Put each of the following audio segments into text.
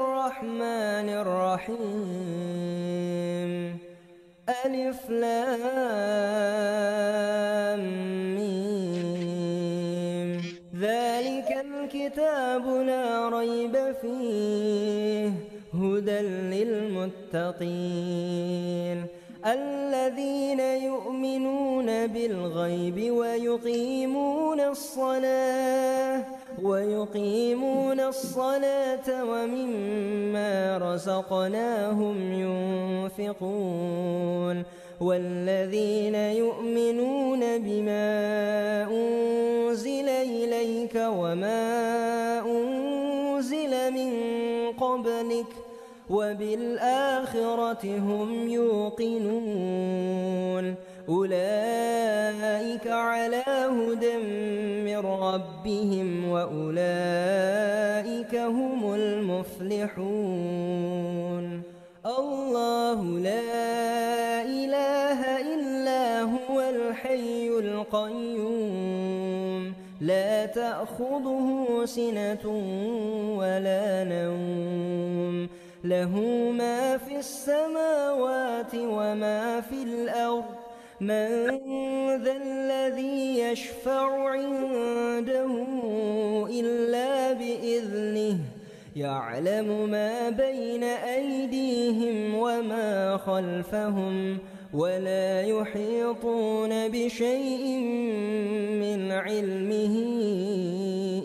الرحمن الرحيم ألف لام ميم ذلك الكتاب لا ريب فيه هدى للمتقين الذين يؤمنون بالغيب ويقيمون الصلاة ومما رزقناهم ينفقون والذين يؤمنون بما أنزل إليك وما أنزل من قبلك وبالآخرة هم يوقنون أولئك على هدى من ربهم وأولئك هم المفلحون الله لا إله إلا هو الحي القيوم لا تأخذه سنة ولا نوم له ما في السماوات وما في الأرض من ذا الذي يشفع عنده إلا بإذنه يعلم ما بين أيديهم وما خلفهم ولا يحيطون بشيء من علمه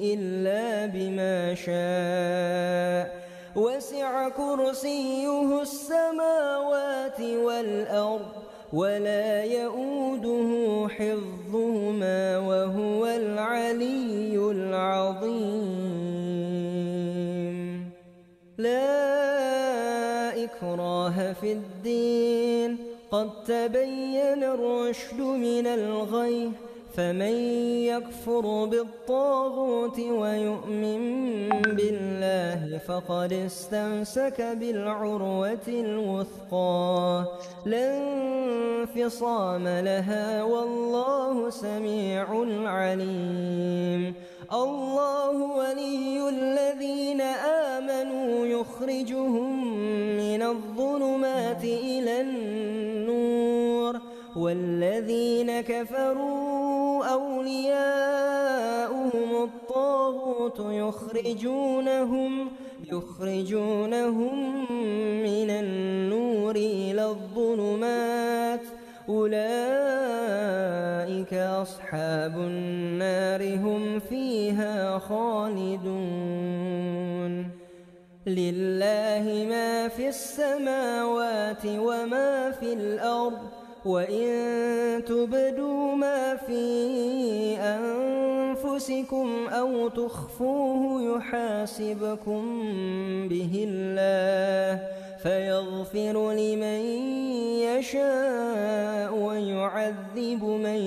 إلا بما شاء وسع كرسيه السماوات والأرض ولا يؤوده حفظهما وهو العلي العظيم لا إكراه في الدين قد تبين الرشد من الغي فمن يكفر بالطاغوت ويؤمن بالله فقد استمسك بالعروة الوثقى لا انفصام لها والله سميع عليم الله ولي الذين آمنوا يخرجهم من الظلمات إلى النور والذين كفروا أولياؤهم الطاغوت يخرجونهم من النور إلى الظلمات أولئك أصحاب النار هم فيها خالدون لله ما في السماوات وما في الأرض وإن تبدوا ما في أنفسكم أو تخفوه يحاسبكم به الله فيغفر لمن يشاء ويعذب من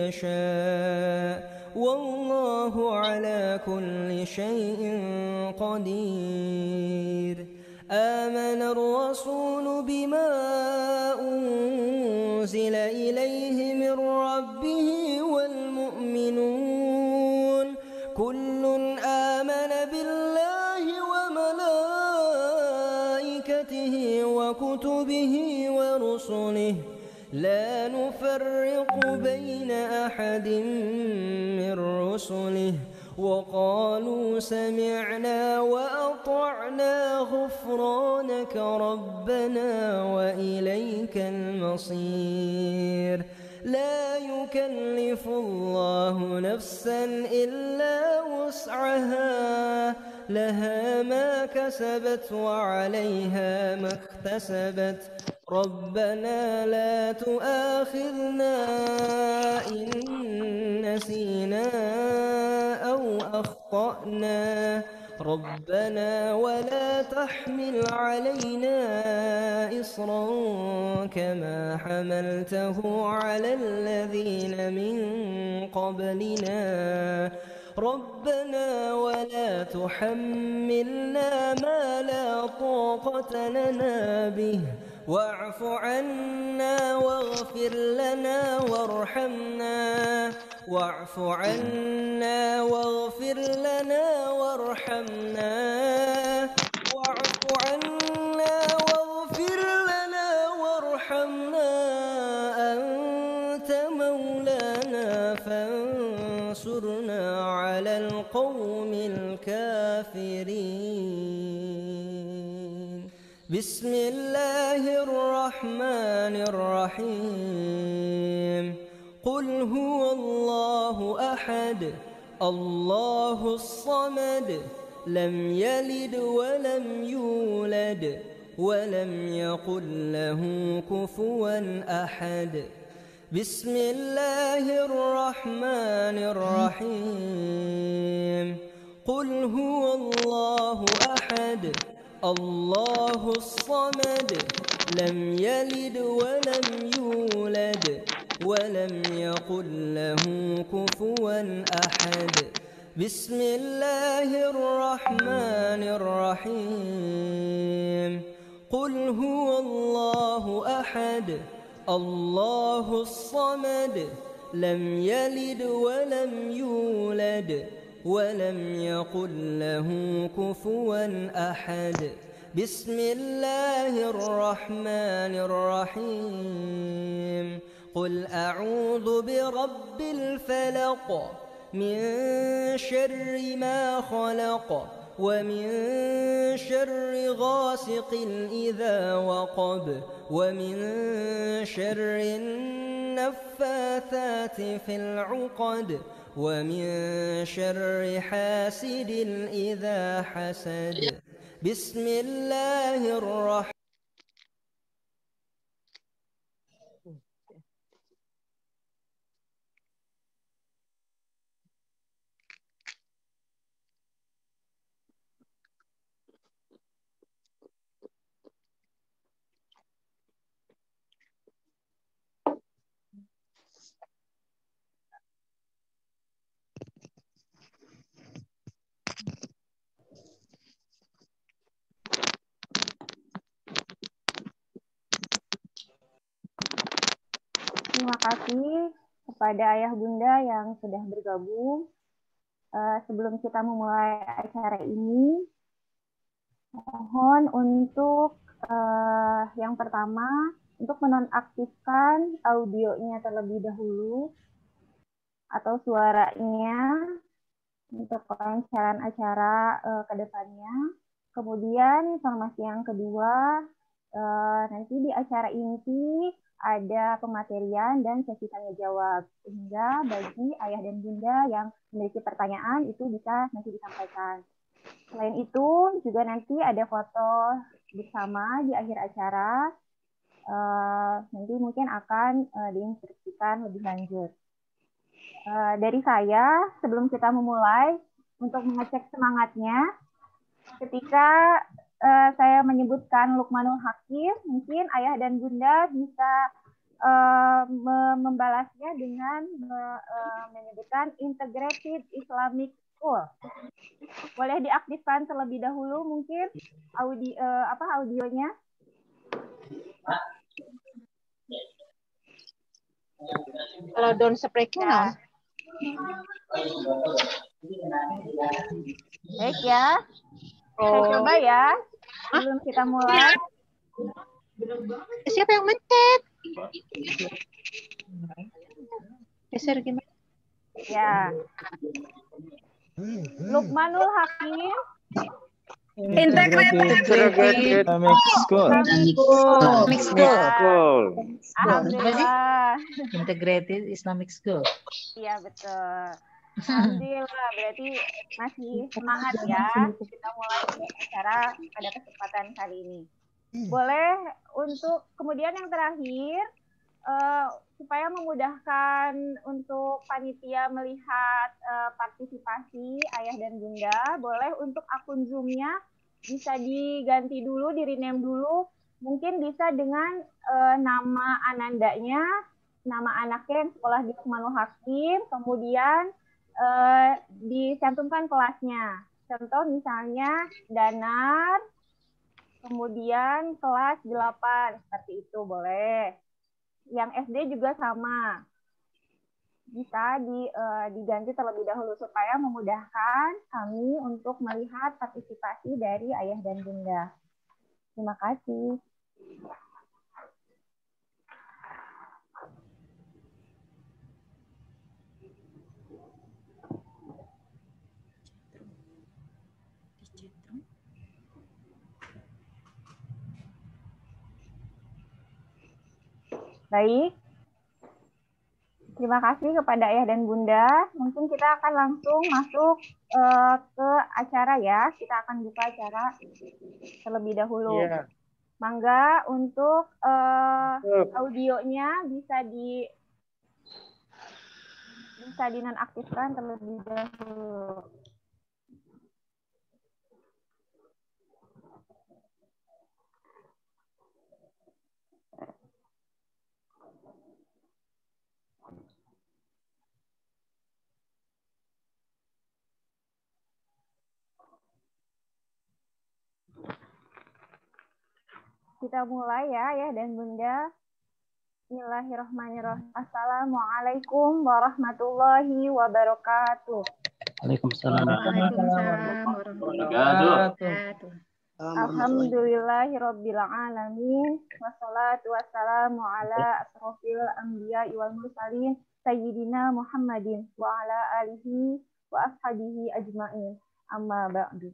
يشاء والله على كل شيء قدير آمن الرسول بما أنزل إليه من ربه والمؤمنون كل آمن بالله وملائكته وكتبه ورسله لا نفرق بين أحد من رسله وقالوا سمعنا وأطعنا غفرانك ربنا وإليك المصير لا يكلف الله نفسا إلا وسعها لها ما كسبت وعليها ما اكتسبت ربنا لا تؤاخذنا إن نسينا أو أخطأنا ربنا ولا تحمل علينا إصرا كما حملته على الذين من قبلنا ربنا ولا تحملنا ما لا طاقة لنا به واعف عنا واغفر لنا وارحمنا واعف عنا واغفر لنا وارحمنا بسم الله الرحمن الرحيم قل هو الله أحد الله الصمد لم يلد ولم يولد ولم يكن له كفوا أحد بسم الله الرحمن الرحيم قل هو الله أحد الله الصمد لم يلد ولم يولد ولم يكن له كفوا أحد بسم الله الرحمن الرحيم قل هو الله أحد الله الصمد لم يلد ولم يولد ولم يكن له كفوا أحد بسم الله الرحمن الرحيم قل أعوذ برب الفلق من شر ما خلق ومن شر غاسق إذا وقب ومن شر النفاثات في العقد ومن شر حاسد إذا حسد بسم الله الرحمن Terima kasih kepada ayah bunda yang sudah bergabung. Sebelum kita memulai acara ini, mohon untuk yang pertama untuk menonaktifkan audionya terlebih dahulu atau suaranya untuk kelancaran acara ke depannya. Kemudian informasi yang kedua, nanti di acara inti ada pematerian dan sesi tanya jawab, sehingga bagi ayah dan bunda yang memiliki pertanyaan itu bisa nanti disampaikan. Selain itu juga nanti ada foto bersama di akhir acara, nanti mungkin akan diinstruksikan lebih lanjut. Dari saya, sebelum kita memulai, untuk mengecek semangatnya, ketika saya menyebutkan Luqmanul Hakim, mungkin ayah dan bunda bisa membalasnya dengan menyebutkan Integrated Islamic School. Boleh diaktifkan terlebih dahulu mungkin audionya. Kalau don't speak Ya. Baik ya. Saya coba ya, sebelum kita mulai. Siapa yang mencet? Geser gimana? Ya. Luqmanul Hakim. Integrated Islamic School. Alhamdulillah. Integrated Islamic School. Iya betul. Alhamdulillah, berarti masih semangat ya. Kita mulai acara pada kesempatan kali ini. Boleh untuk kemudian yang terakhir, supaya memudahkan untuk panitia melihat partisipasi ayah dan bunda, boleh untuk akun Zoom-nya bisa diganti dulu, di-rename dulu. Mungkin bisa dengan nama anandanya, nama anaknya yang sekolah di Luqmanul Hakim, kemudian dicantumkan kelasnya. Contoh misalnya Danar, kemudian kelas 8, seperti itu boleh. Yang SD juga sama. Bisa diganti terlebih dahulu supaya memudahkan kami untuk melihat partisipasi dari ayah dan bunda. Terima kasih. Baik. Terima kasih kepada Ayah dan Bunda. Mungkin kita akan langsung masuk ke acara ya. Kita akan buka acara terlebih dahulu. Iya. Mangga untuk audionya bisa dinonaktifkan terlebih dahulu. Kita mulai ya dan Bunda. Bismillahirrahmanirrahim. Assalamualaikum warahmatullahi wabarakatuh. Waalaikumsalam. Waalaikumsalam warahmatullahi wabarakatuh. Alhamdulillahirabbil alamin. Wassalatu wassalamu ala asrofil anbiya wal mursalin sayyidina Muhammadin wa ala alihi wa ashabihi ajmain. Amma ba'du.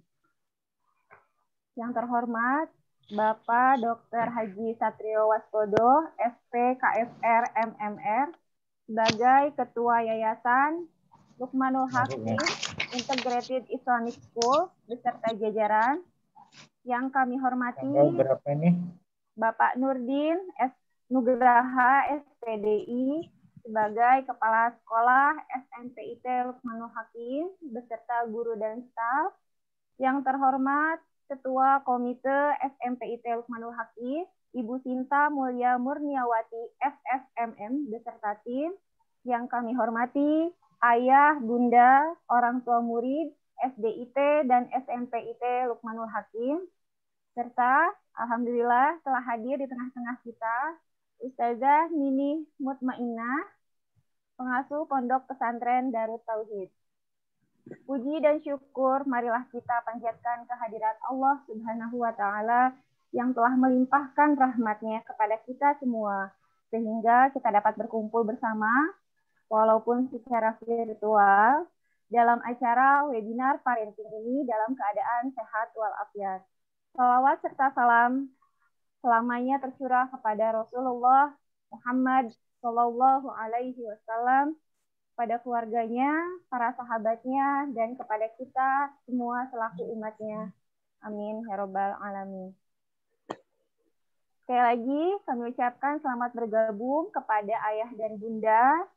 Yang terhormat Bapak Dr. Haji Satrio Wastodo, SP KFR MMR, sebagai Ketua Yayasan Luqmanul Hakim Integrated Islamic School beserta jajaran. Yang kami hormati Bapak Nurdin S. Nugraha SPDI sebagai Kepala Sekolah SMPIT Luqmanul Hakim beserta guru dan staf. Yang terhormat Ketua Komite SMPIT Luqmanul Hakim, Ibu Sinta Mulya Murniawati FFMM beserta tim. Yang kami hormati Ayah, Bunda, orang tua murid, SDIT dan SMPIT Luqmanul Hakim, serta alhamdulillah telah hadir di tengah-tengah kita Ustazah Nini Mutmainnah, pengasuh Pondok Pesantren Darut Tauhid. Puji dan syukur marilah kita panjatkan kehadirat Allah Subhanahu wa Ta'ala yang telah melimpahkan rahmat-Nya kepada kita semua, sehingga kita dapat berkumpul bersama walaupun secara virtual dalam acara webinar parenting ini dalam keadaan sehat walafiat. Salawat serta salam selamanya tercurah kepada Rasulullah Muhammad Shallallahu Alaihi Wasallam, pada keluarganya, para sahabatnya, dan kepada kita semua selaku umatnya. Amin ya robbal alamin. Sekali lagi kami ucapkan selamat bergabung kepada ayah dan bunda,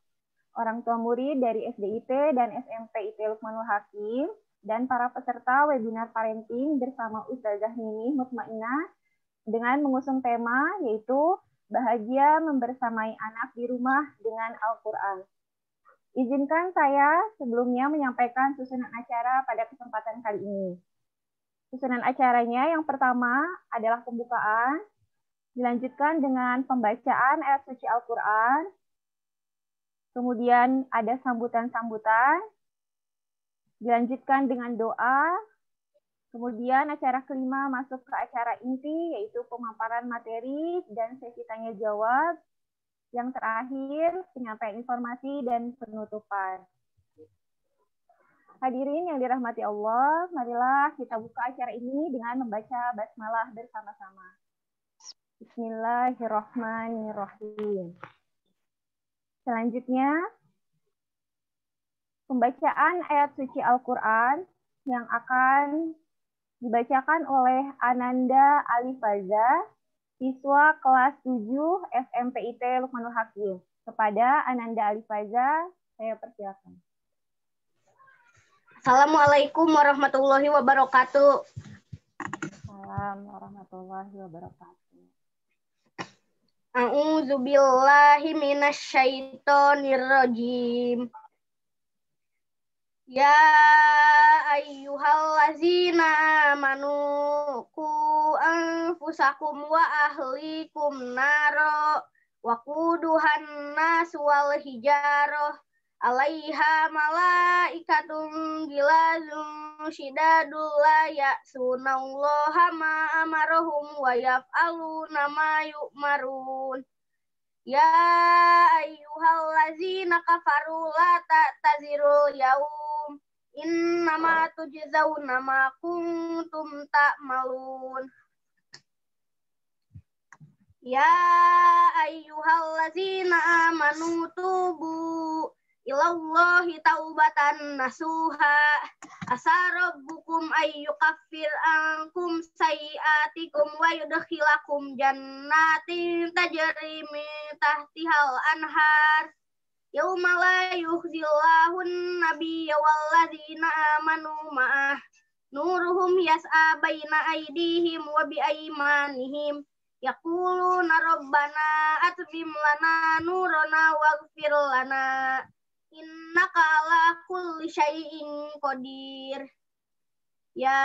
orang tua murid dari SDIT dan SMPIT Luqmanul Hakim, dan para peserta webinar parenting bersama Ustazah Nini Mutmainnah dengan mengusung tema yaitu bahagia membersamai anak di rumah dengan Al-Quran. Izinkan saya sebelumnya menyampaikan susunan acara pada kesempatan kali ini. Susunan acaranya yang pertama adalah pembukaan, dilanjutkan dengan pembacaan ayat suci Al-Quran, kemudian ada sambutan-sambutan, dilanjutkan dengan doa, kemudian acara kelima masuk ke acara inti, yaitu pemaparan materi dan sesi tanya-jawab. Yang terakhir, penyampaian informasi dan penutupan. Hadirin yang dirahmati Allah, marilah kita buka acara ini dengan membaca basmalah bersama-sama. Bismillahirrahmanirrahim. Selanjutnya, pembacaan ayat suci Al-Quran yang akan dibacakan oleh Ananda Alifaza, siswa kelas 7 SMPIT Luqmanul Hakim. Kepada Ananda Alifaza, saya persilakan. Assalamualaikum warahmatullahi wabarakatuh. Assalamualaikum warahmatullahi wabarakatuh. A'udzubillahi minasyaitonirrajim. Ya ayyuhallazina amanu qu anfusakum wa ahlikum naro wa quduhan nas wal hijarah 'alaiha malaikatun gilazun syidadul la ya'sunallaha ma amarahum wa yaf'aluna ma yu'marun. Ya ayyuhallazina kafaru la ta'tazirul yaum innama tujzauna ma kuntum ta'malun. Ya ayyuhallazina amanu tubu ilallahi taubatan nasuha asa rabbukum ayyukaffir ankum sayiatikum wa yudkhilakum jannatin tajri min tahtihal anhar yauma la yukhzillahu an-nabiyya walladzina amanu ma'ah nuruhum yas'a baina aydihim wa bi aymanihim yaquluna rabbana atmim lana nurana waghfir lana innaka ala kulli syai'in qadir. Ya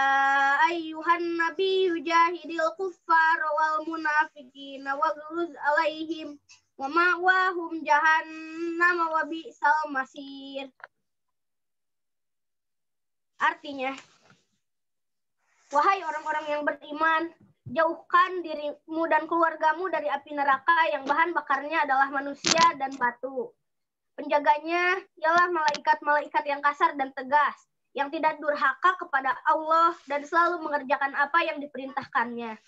ayyuhan nabiyyu jahidil kuffar wal munafiqina waghluz alaihim wa ma'wahum jahannam wa bi'sal masir. Artinya, wahai orang-orang yang beriman, jauhkan dirimu dan keluargamu dari api neraka yang bahan bakarnya adalah manusia dan batu. Penjaganya ialah malaikat-malaikat yang kasar dan tegas, yang tidak durhaka kepada Allah dan selalu mengerjakan apa yang diperintahkannya.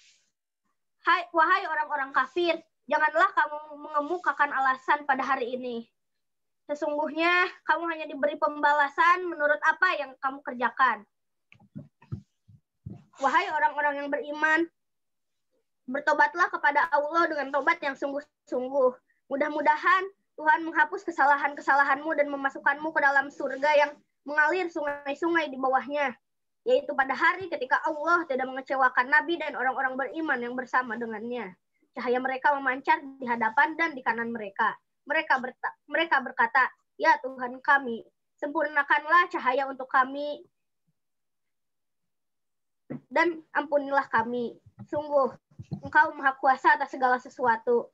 Wahai orang-orang kafir, janganlah kamu mengemukakan alasan pada hari ini. Sesungguhnya kamu hanya diberi pembalasan menurut apa yang kamu kerjakan. Wahai orang-orang yang beriman, bertobatlah kepada Allah dengan tobat yang sungguh-sungguh. Mudah-mudahan Tuhan menghapus kesalahan-kesalahanmu dan memasukkanmu ke dalam surga yang mengalir sungai-sungai di bawahnya, yaitu pada hari ketika Allah tidak mengecewakan Nabi dan orang-orang beriman yang bersama dengannya. Cahaya mereka memancar di hadapan dan di kanan mereka. Mereka berkata, ya Tuhan kami, sempurnakanlah cahaya untuk kami dan ampunilah kami. Sungguh, Engkau Maha Kuasa atas segala sesuatu.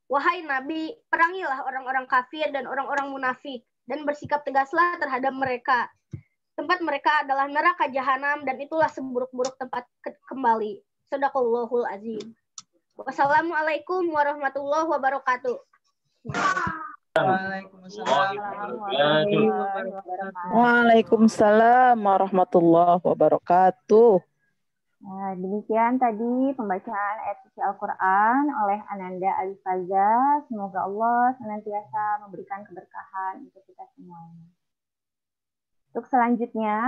Wahai Nabi, perangilah orang-orang kafir dan orang-orang munafik, dan bersikap tegaslah terhadap mereka. Tempat mereka adalah neraka jahanam, dan itulah seburuk-buruk tempat kembali. Shadaqallahul azim. Wassalamualaikum warahmatullahi wabarakatuh. Waalaikumsalam warahmatullahi wabarakatuh. Nah, demikian tadi pembacaan ayat suci Al-Quran oleh Ananda Alifaza. Semoga Allah senantiasa memberikan keberkahan untuk kita semuanya. Untuk selanjutnya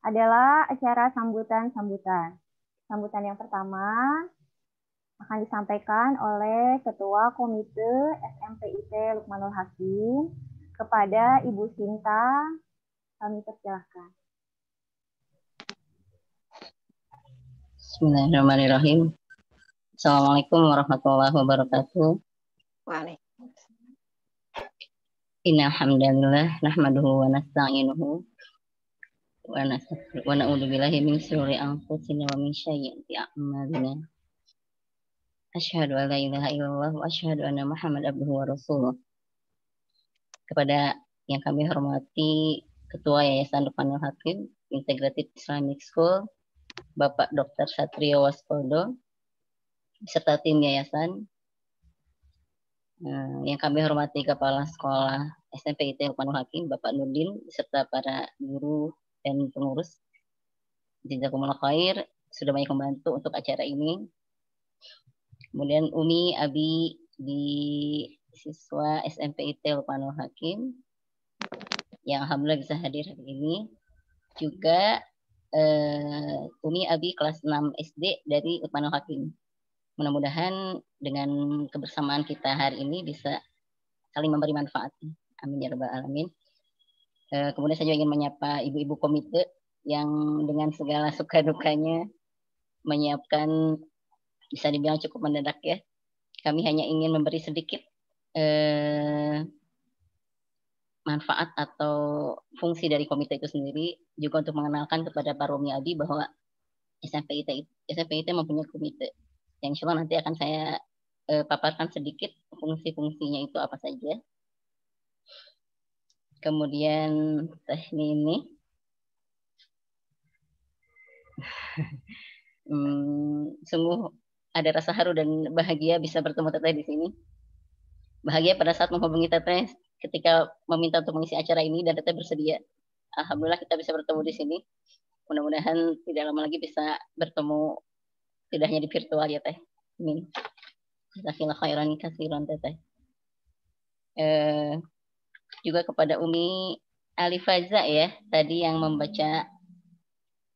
adalah acara sambutan-sambutan. Sambutan yang pertama akan disampaikan oleh Ketua Komite SMPIT Lukmanul Hakim kepada Ibu Sinta. Kami persilahkan. Bismillahirrahmanirrahim. Assalamualaikum warahmatullahi wabarakatuh. Waalaikumsalam. Innal hamdalillah nahmaduhu wa nasta'inuhu wa na'udzu billahi min shururi anfusina wa min sayyiati a'malina. Asyhadu an la ilaha illallah wa asyhadu anna Muhammad abduhu wa rasuluh. Kepada yang kami hormati Ketua Yayasan Lukmanul Hakim Integrated Islamic School, Bapak Dr. Satrio Waspodo, beserta tim yayasan, yang kami hormati Kepala Sekolah SMPIT Lukmanul Hakim, Bapak Nurdin, beserta para guru dan pengurus. Jazakumullah khair, sudah banyak membantu untuk acara ini. Kemudian Umi, Abi di siswa SMPIT Lukmanul Hakim, yang alhamdulillah bisa hadir hari ini. Juga Umi Abi kelas 6 SD dari Lukmanul Hakim. Mudah-mudahan dengan kebersamaan kita hari ini bisa saling memberi manfaat. Amin ya rabbal alamin. Kemudian saya juga ingin menyapa ibu-ibu komite yang dengan segala suka dukanya menyiapkan, bisa dibilang cukup mendadak ya. Kami hanya ingin memberi sedikit manfaat atau fungsi dari komite itu sendiri, juga untuk mengenalkan kepada Pak Romi Abi bahwa SMPIT mempunyai komite yang insya Allah nanti akan saya paparkan sedikit fungsi-fungsinya itu apa saja. Kemudian ini sungguh ada rasa haru dan bahagia bisa bertemu Teteh di sini. Bahagia pada saat menghubungi Teteh ketika meminta untuk mengisi acara ini dan Teteh bersedia. Alhamdulillah kita bisa bertemu di sini. Mudah-mudahan tidak lama lagi bisa bertemu, tidak hanya di virtual ya Teh. Amin. Jazakallahu khairan katsiran teteh. Juga kepada Umi Alifaza ya, tadi yang membaca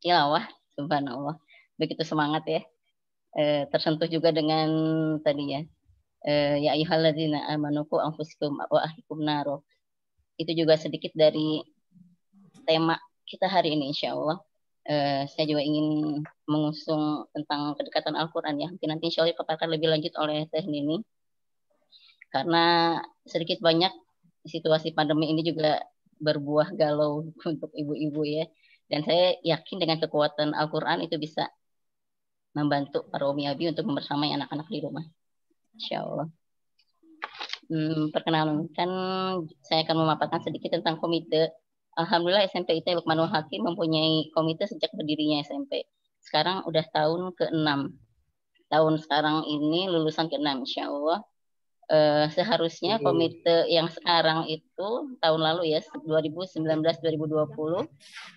tilawah, subhanallah. Begitu semangat ya. Tersentuh juga dengan tadi ya. Ya ayyuhalladzina amanu qu anfusakum wa ahlikum naro. Itu juga sedikit dari tema kita hari ini insyaallah. Saya juga ingin mengusung tentang kedekatan Al-Quran ya. Mungkin nanti insya Allah dipaparkan lebih lanjut oleh Teh Nini. Karena sedikit banyak situasi pandemi ini juga berbuah galau untuk ibu-ibu ya. Dan saya yakin dengan kekuatan Al-Quran itu bisa membantu para umi abi untuk membersamai anak-anak di rumah. Insya Allah. Perkenalkan, saya akan memaparkan sedikit tentang komite. Alhamdulillah SMP IT Luqmanul Hakim mempunyai komite sejak berdirinya SMP. Sekarang udah tahun ke-6. Tahun sekarang ini lulusan ke-6 insya Allah. Seharusnya komite yang sekarang itu tahun lalu ya 2019-2020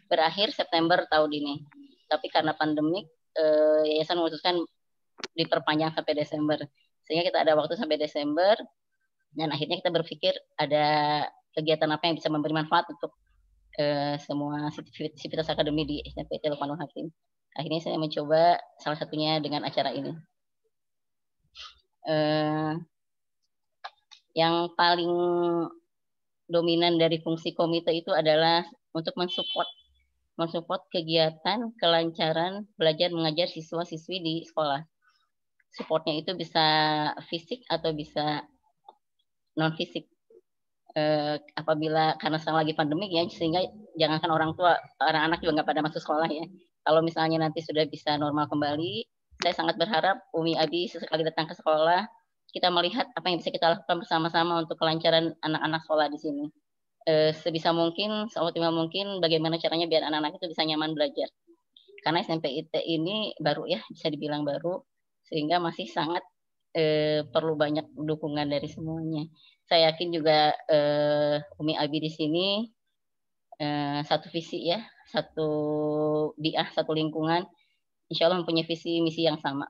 berakhir September tahun ini. Tapi karena pandemik yayasan memutuskan diperpanjang sampai Desember. Sehingga kita ada waktu sampai Desember dan akhirnya kita berpikir ada kegiatan apa yang bisa memberi manfaat untuk semua sivitas akademi di SMP IT Luqmanul Hakim. Akhirnya saya mencoba salah satunya dengan acara ini. Yang paling dominan dari fungsi komite itu adalah untuk mensupport kegiatan kelancaran belajar mengajar siswa-siswi di sekolah. Supportnya itu bisa fisik atau bisa non fisik. Apabila karena sekarang lagi pandemik ya, sehingga jangankan orang tua, anak-anak juga nggak pada masuk sekolah ya. Kalau misalnya nanti sudah bisa normal kembali, saya sangat berharap Umi Abi sesekali datang ke sekolah, kita melihat apa yang bisa kita lakukan bersama-sama untuk kelancaran anak-anak sekolah di sini. Sebisa mungkin, seoptimal mungkin, bagaimana caranya biar anak-anak itu bisa nyaman belajar. Karena SMP IT ini baru ya, bisa dibilang baru, sehingga masih sangat perlu banyak dukungan dari semuanya. Saya yakin juga Umi Abi di sini satu visi ya, satu biah, satu lingkungan, insya Allah mempunyai visi misi yang sama.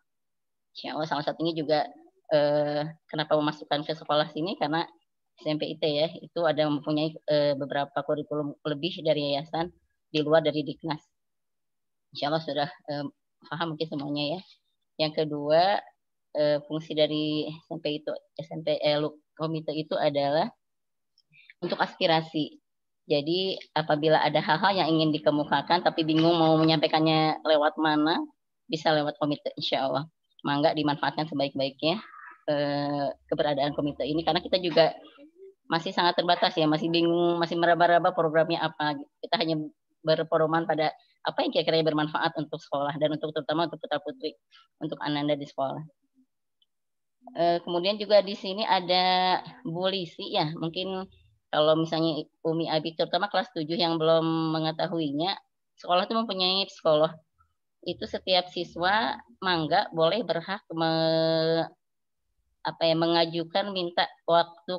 Insya Allah salah satunya juga kenapa memasukkan ke sekolah sini karena SMP IT ya itu ada mempunyai beberapa kurikulum lebih dari yayasan di luar dari Diknas. Insya Allah sudah paham mungkin semuanya ya. Yang kedua fungsi dari SMP komite itu adalah untuk aspirasi. Jadi apabila ada hal-hal yang ingin dikemukakan tapi bingung mau menyampaikannya lewat mana, bisa lewat komite insya Allah. Mangga dimanfaatkan sebaik-baiknya keberadaan komite ini karena kita juga masih sangat terbatas ya, masih bingung, masih meraba-raba programnya apa. Kita hanya berpedoman pada apa yang kira-kira bermanfaat untuk sekolah dan untuk terutama untuk putra putri, untuk ananda di sekolah. Kemudian juga di sini ada Bu Lisi ya, mungkin kalau misalnya Umi Abi terutama kelas 7 yang belum mengetahuinya, sekolah itu mempunyai psikolog. Itu setiap siswa mangga boleh berhak mengajukan minta waktu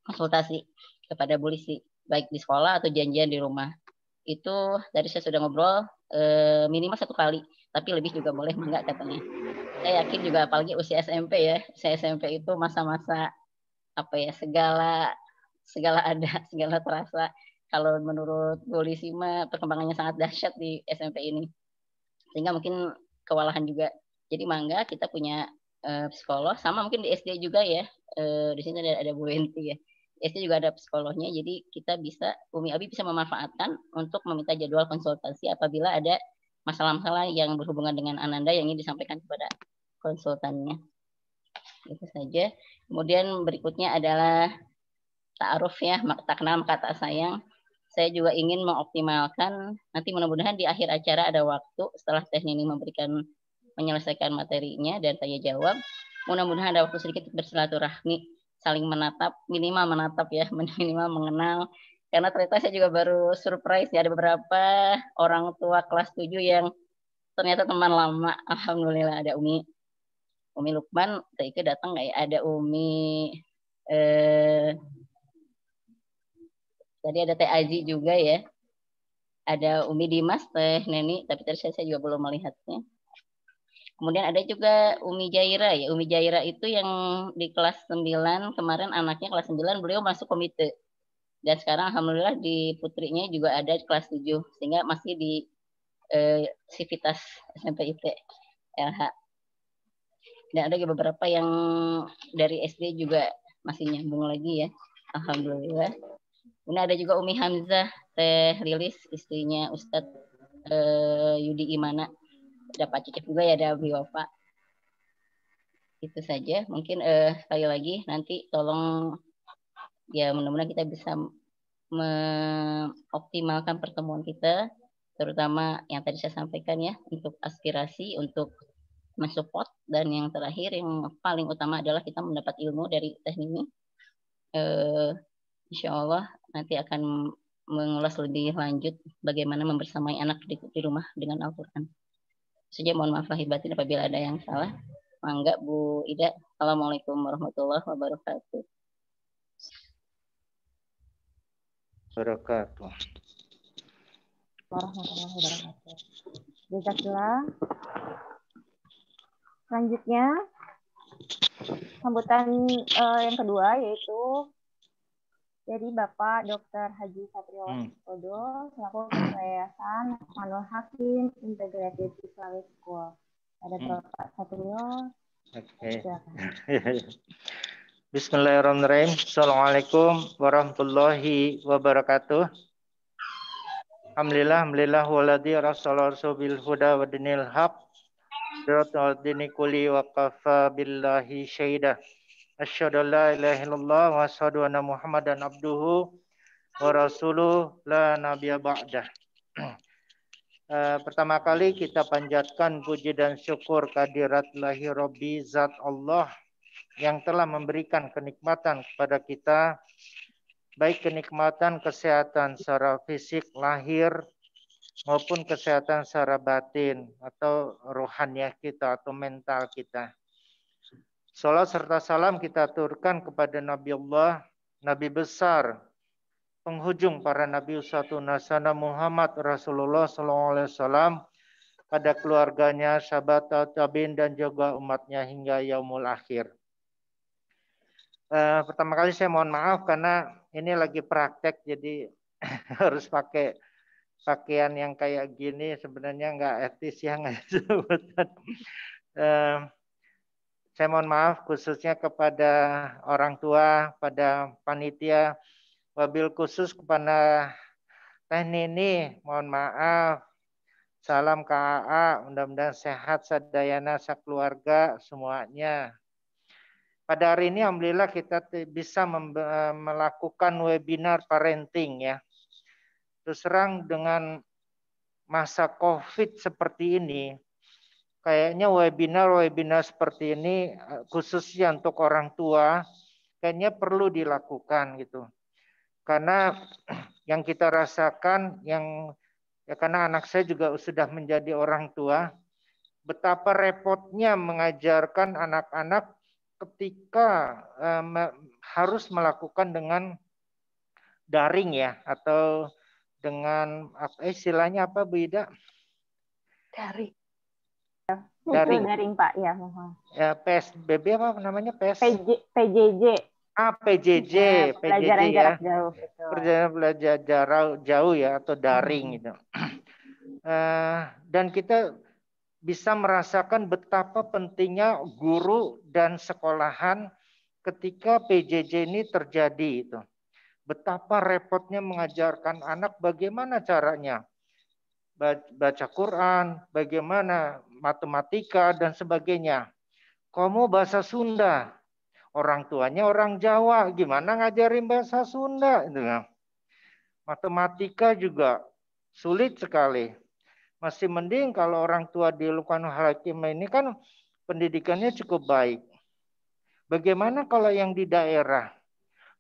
konsultasi kepada Bu Lisi, baik di sekolah atau janjian di rumah. Itu tadi saya sudah ngobrol minimal 1 kali, tapi lebih juga boleh mangga katanya. Saya yakin juga apalagi usia SMP ya, usia SMP itu masa-masa segala ada, segala terasa. Kalau menurut Bu Lisi mah perkembangannya sangat dahsyat di SMP ini, sehingga mungkin kewalahan juga. Jadi mangga kita punya psikolog, sama mungkin di SD juga ya. Di sini ada Bu Wenti ya. Di SD juga ada psikolognya, jadi kita bisa Umi Abi bisa memanfaatkan untuk meminta jadwal konsultasi apabila ada masalah-masalah yang berhubungan dengan ananda yang ingin disampaikan kepada konsultannya. Itu saja. Kemudian berikutnya adalah ta'aruf ya, tak kenal maka tak sayang. Saya juga ingin mengoptimalkan, nanti mudah-mudahan di akhir acara ada waktu setelah Teh Nini menyelesaikan materinya dan saya jawab. Mudah-mudahan ada waktu sedikit bersilaturahmi, saling minimal menatap ya, minimal mengenal. Karena ternyata saya juga baru surprise ya, ada beberapa orang tua kelas 7 yang ternyata teman lama. Alhamdulillah ada Umi Lukman, Teh datang nggak ya? Ada Umi tadi ada Teh Aji juga ya. Ada Umi Dimas, Teh Neni, tapi tadi saya juga belum melihatnya. Kemudian ada juga Umi Jaira ya. Umi Jaira itu yang di kelas 9 kemarin anaknya kelas 9 beliau masuk komite. Dan sekarang alhamdulillah di putrinya juga ada di kelas 7 sehingga masih di Sivitas SMP IT LH. Dan ada beberapa yang dari SD juga masih nyambung lagi ya. Alhamdulillah. Kemudian ada juga Umi Hamzah Teh Lilis istrinya Ustadz Yudi Imana. Ada Pak Cicip juga ya, ada Abi Wafa. Itu saja. Mungkin sekali lagi nanti tolong ya mudah-mudahan kita bisa mengoptimalkan pertemuan kita, terutama yang tadi saya sampaikan ya, untuk aspirasi, untuk mensupport, dan yang terakhir yang paling utama adalah kita mendapat ilmu dari teknik ini. Insya Allah nanti akan mengulas lebih lanjut bagaimana membersamai anak di rumah dengan Al-Quran. Saja mohon maaf lahir batin apabila ada yang salah. Mangga Bu Ida. Assalamualaikum warahmatullahi wabarakatuh. Wabarakatuh. Warahmatullahi wabarakatuh. Jazakallah. Selanjutnya sambutan yang kedua yaitu dari Bapak Dr. Haji Satrio Waskodo selaku Ketua Yayasan Manul Hakim Integrated Islamic School. Ada Bapak Satrio. Silakan. Bismillahirrahmanirrahim. Assalamualaikum warahmatullahi wabarakatuh. Alhamdulillah waladhi rasulullah bil huda wa dinil haq. Diratul dini kuli wa kafa billahi syaidah. Asyhadu an la ilaha illallah wa asyhadu anna Muhammadan abduhu wa rasuluh la nabiyya ba'dah. Pertama kali kita panjatkan puji dan syukur kehadirat Ilahi Rabbi Zat Allah yang telah memberikan kenikmatan kepada kita, baik kenikmatan kesehatan secara fisik lahir maupun kesehatan secara batin atau rohaniah kita atau mental kita. Salat serta salam kita aturkan kepada Nabi Allah, Nabi besar, penghujung para Nabi Usatun Hasana Muhammad Rasulullah SAW, pada keluarganya, sahabat tabi'in dan juga umatnya hingga yaumul akhir. Pertama kali saya mohon maaf karena ini lagi praktek jadi harus pakai pakaian yang kayak gini, sebenarnya nggak etis ya, nggak sebutan. Saya mohon maaf khususnya kepada orang tua, pada panitia, wabil khusus kepada Teh Nini, mohon maaf. Salam KAA, mudah-mudahan sehat sadayana sakeluarga semuanya. Pada hari ini alhamdulillah kita bisa melakukan webinar parenting ya. Terus terang dengan masa COVID seperti ini, kayaknya webinar seperti ini khususnya untuk orang tua kayaknya perlu dilakukan gitu. Karena yang kita rasakan karena anak saya juga sudah menjadi orang tua, betapa repotnya mengajarkan anak-anak ketika harus melakukan dengan daring ya, atau dengan istilahnya apa Bu Ida? Daring. Daring Pak ya, mohon. Ya, PSBB apa namanya? PJJ. PJJ, pelajaran PJJ jarak ya. jauh. Perjalanan belajar jarak jauh ya, atau daring gitu. Dan kita bisa merasakan betapa pentingnya guru dan sekolahan ketika PJJ ini terjadi itu. Betapa repotnya mengajarkan anak bagaimana caranya baca Quran, bagaimana matematika dan sebagainya. Kamu bahasa Sunda, orang tuanya orang Jawa, gimana ngajarin bahasa Sunda? Matematika juga sulit sekali. Masih mending kalau orang tua di Luqmanul Hakim ini kan pendidikannya cukup baik. Bagaimana kalau yang di daerah?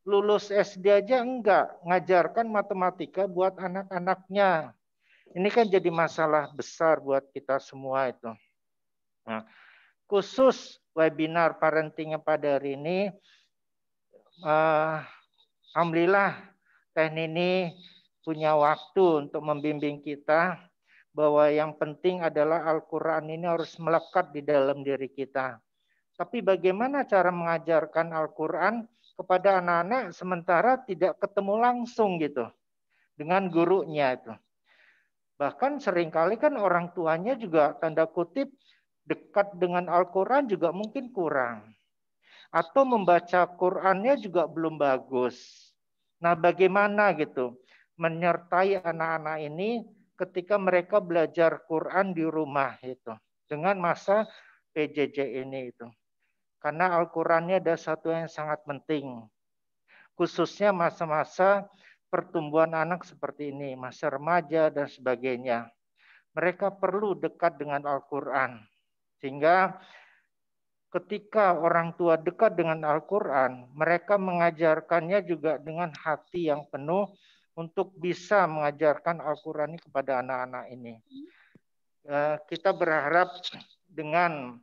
Lulus SD aja enggak, ngajarkan matematika buat anak-anaknya. Ini kan jadi masalah besar buat kita semua itu. Nah, khusus webinar parentingnya pada hari ini, alhamdulillah Teh Nini punya waktu untuk membimbing kita. bahwa yang penting adalah Al-Quran ini harus melekat di dalam diri kita. Tapi bagaimana cara mengajarkan Al-Quran kepada anak-anak sementara tidak ketemu langsung gitu dengan gurunya itu. Bahkan seringkali kan orang tuanya juga tanda kutip dekat dengan Al-Quran juga mungkin kurang. Atau membaca Qurannya juga belum bagus. Nah, bagaimana gitu menyertai anak-anak ini ketika mereka belajar Quran di rumah itu dengan masa PJJ ini itu. Karena Al-Qurannya ada satu yang sangat penting. Khususnya masa-masa pertumbuhan anak seperti ini, masa remaja dan sebagainya. Mereka perlu dekat dengan Al-Quran. Sehingga ketika orang tua dekat dengan Al-Quran, mereka mengajarkannya juga dengan hati yang penuh untuk bisa mengajarkan Al-Quran ini kepada anak-anak ini. Kita berharap dengan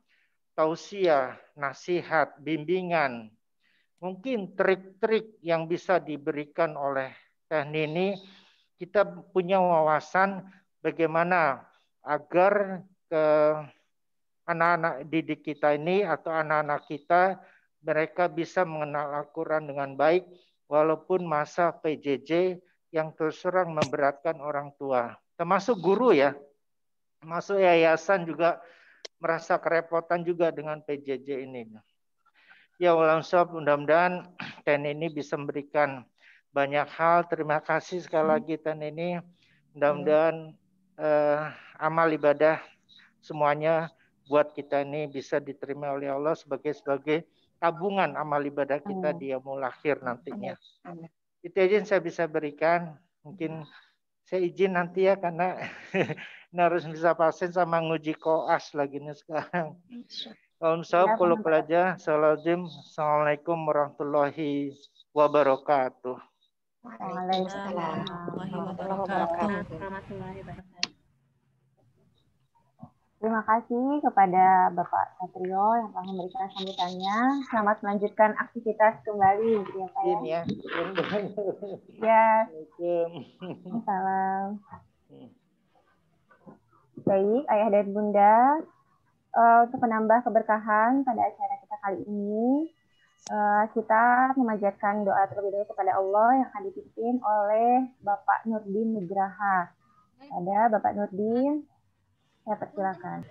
tausiah, nasihat, bimbingan, mungkin trik-trik yang bisa diberikan oleh Teh Nini, kita punya wawasan bagaimana agar anak-anak didik kita ini atau anak-anak kita mereka bisa mengenal Al-Quran dengan baik walaupun masa PJJ yang terus terang memberatkan orang tua. Termasuk guru ya. Masuk yayasan juga merasa kerepotan juga dengan PJJ ini. Ya ulang sob, mudah-mudahan Ten ini bisa memberikan banyak hal. Terima kasih sekali lagi Ten ini. Mudah-mudahan amal ibadah semuanya buat kita ini bisa diterima oleh Allah sebagai tabungan amal ibadah kita di yaumul akhir nantinya. Itu aja yang saya bisa berikan. Mungkin saya izin nanti ya karena ini harus bisa pasen sama nguji koas lagi nih sekarang. Assalamualaikum warahmatullahi wabarakatuh. Waalaikumsalam warahmatullahi wabarakatuh. Terima kasih kepada Bapak Satrio yang telah memberikan sambutannya. Selamat melanjutkan aktivitas kembali, ya Pak ya. Ya. Salam. Baik, Ayah dan Bunda, untuk menambah keberkahan pada acara kita kali ini, kita memanjatkan doa terlebih dahulu kepada Allah yang akan dipimpin oleh Bapak Nurdin Nugraha. Ada Bapak Nurdin. Ya, persilakan.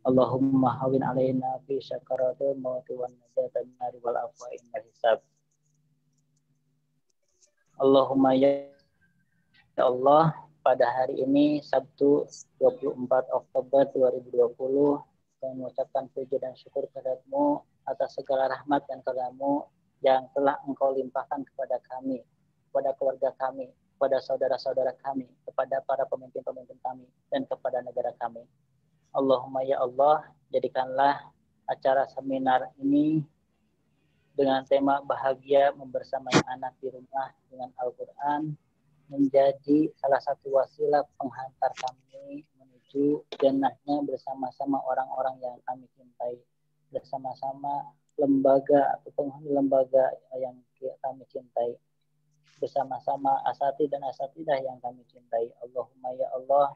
Allahumma hawin alaina fi syakaratil mauti wan najatan nari wal afwa inna hisab. Allahumma ya Allah, pada hari ini Sabtu 24 Oktober 2020 kami mengucapkan puji dan syukur kepadamu atas segala rahmat dan karunia-Mu yang telah Engkau limpahkan kepada kami, kepada keluarga kami, kepada saudara-saudara kami, kepada para pemimpin-pemimpin kami, dan kepada negara kami. Allahumma ya Allah, jadikanlah acara seminar ini dengan tema bahagia membersamai anak di rumah dengan Al-Quran menjadi salah satu wasilah penghantar kami menuju jannahnya bersama-sama orang-orang yang kami cintai, bersama-sama lembaga atau penghuni lembaga yang kami cintai, bersama-sama asatidz dan asatidah yang kami cintai. Allahumma ya Allah,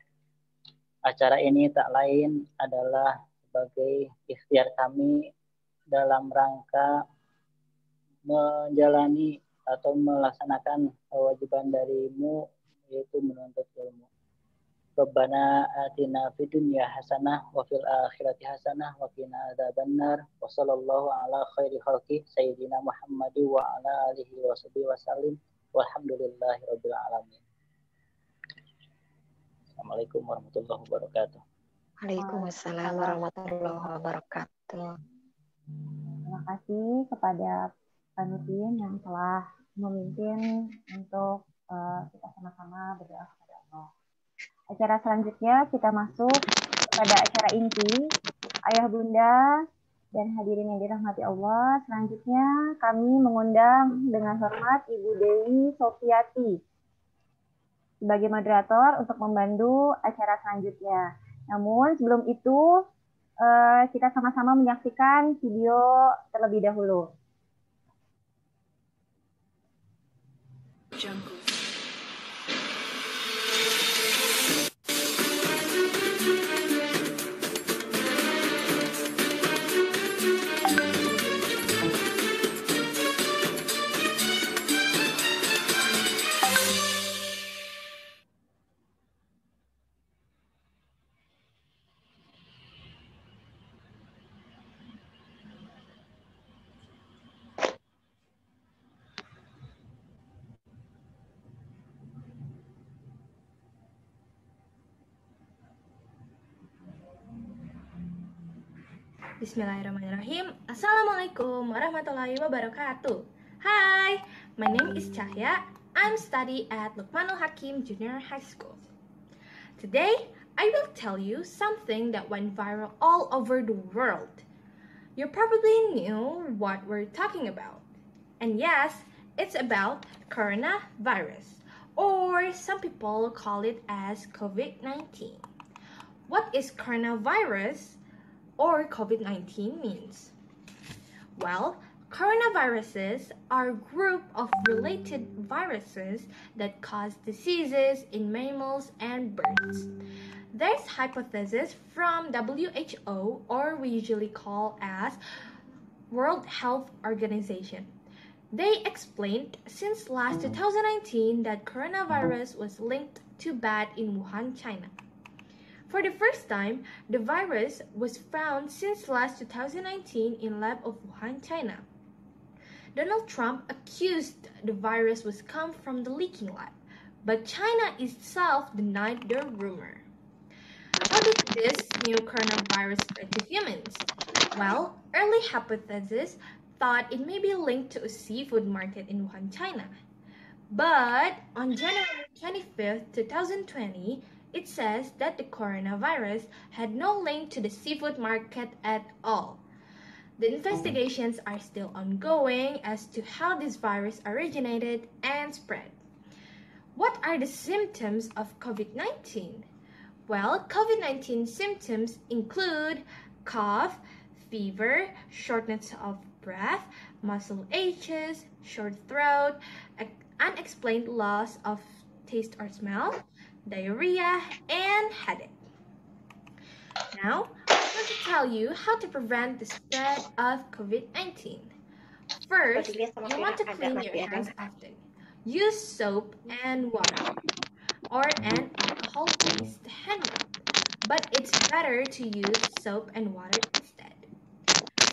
acara ini tak lain adalah sebagai ikhtiar kami dalam rangka menjalani atau melaksanakan kewajiban darimu, yaitu menuntut ilmu. Rabbana atina fid dunya hasanah wa fil akhirati hasanah wa qina adzabannar wa sallallahu ala khairi khalqi sayyidina Muhammad wa ala alihi wa sahbihi wasallim. Walhamdulillahirabbil alamin. Assalamualaikum warahmatullahi wabarakatuh. Waalaikumsalam warahmatullahi wabarakatuh. Terima kasih kepada Pak Nurdin yang telah memimpin untuk kita sama-sama berdoa kepada Allah. Acara selanjutnya kita masuk kepada acara inti. Ayah Bunda dan hadirin yang dirahmati Allah, selanjutnya kami mengundang dengan hormat Ibu Dewi Sofiati sebagai moderator untuk membantu acara selanjutnya. Namun sebelum itu kita sama-sama menyaksikan video terlebih dahulu. Jungle. Bismillahirrahmanirrahim. Assalamualaikum warahmatullahi wabarakatuh. Hi, my name is Cahya. I'm studying at Luqmanul Hakim Junior High School. Today, I will tell you something that went viral all over the world. You probably knew what we're talking about. And yes, it's about coronavirus, or some people call it as COVID-19. What is coronavirus or COVID-19 means? Well, coronaviruses are a group of related viruses that cause diseases in mammals and birds. There's hypothesis from WHO, or we usually call as World Health Organization. They explained since last 2019 that coronavirus was linked to bat in Wuhan, China. For the first time, the virus was found since last 2019 in lab of Wuhan, China. Donald Trump accused the virus was come from the leaking lab, but China itself denied the rumor. How did this new coronavirus spread to humans? Well, early hypotheses thought it may be linked to a seafood market in Wuhan, China. But on January 25th, 2020, it says that the coronavirus had no link to the seafood market at all. The investigations are still ongoing as to how this virus originated and spread. What are the symptoms of COVID-19? Well, COVID-19 symptoms include cough, fever, shortness of breath, muscle aches, short throat, unexplained loss of taste or smell, diarrhea, and headache. Now, I'm going to tell you how to prevent the spread of COVID-19. First, you want to clean your hands often. Use soap and water or an alcohol-based hand rub, but it's better to use soap and water instead.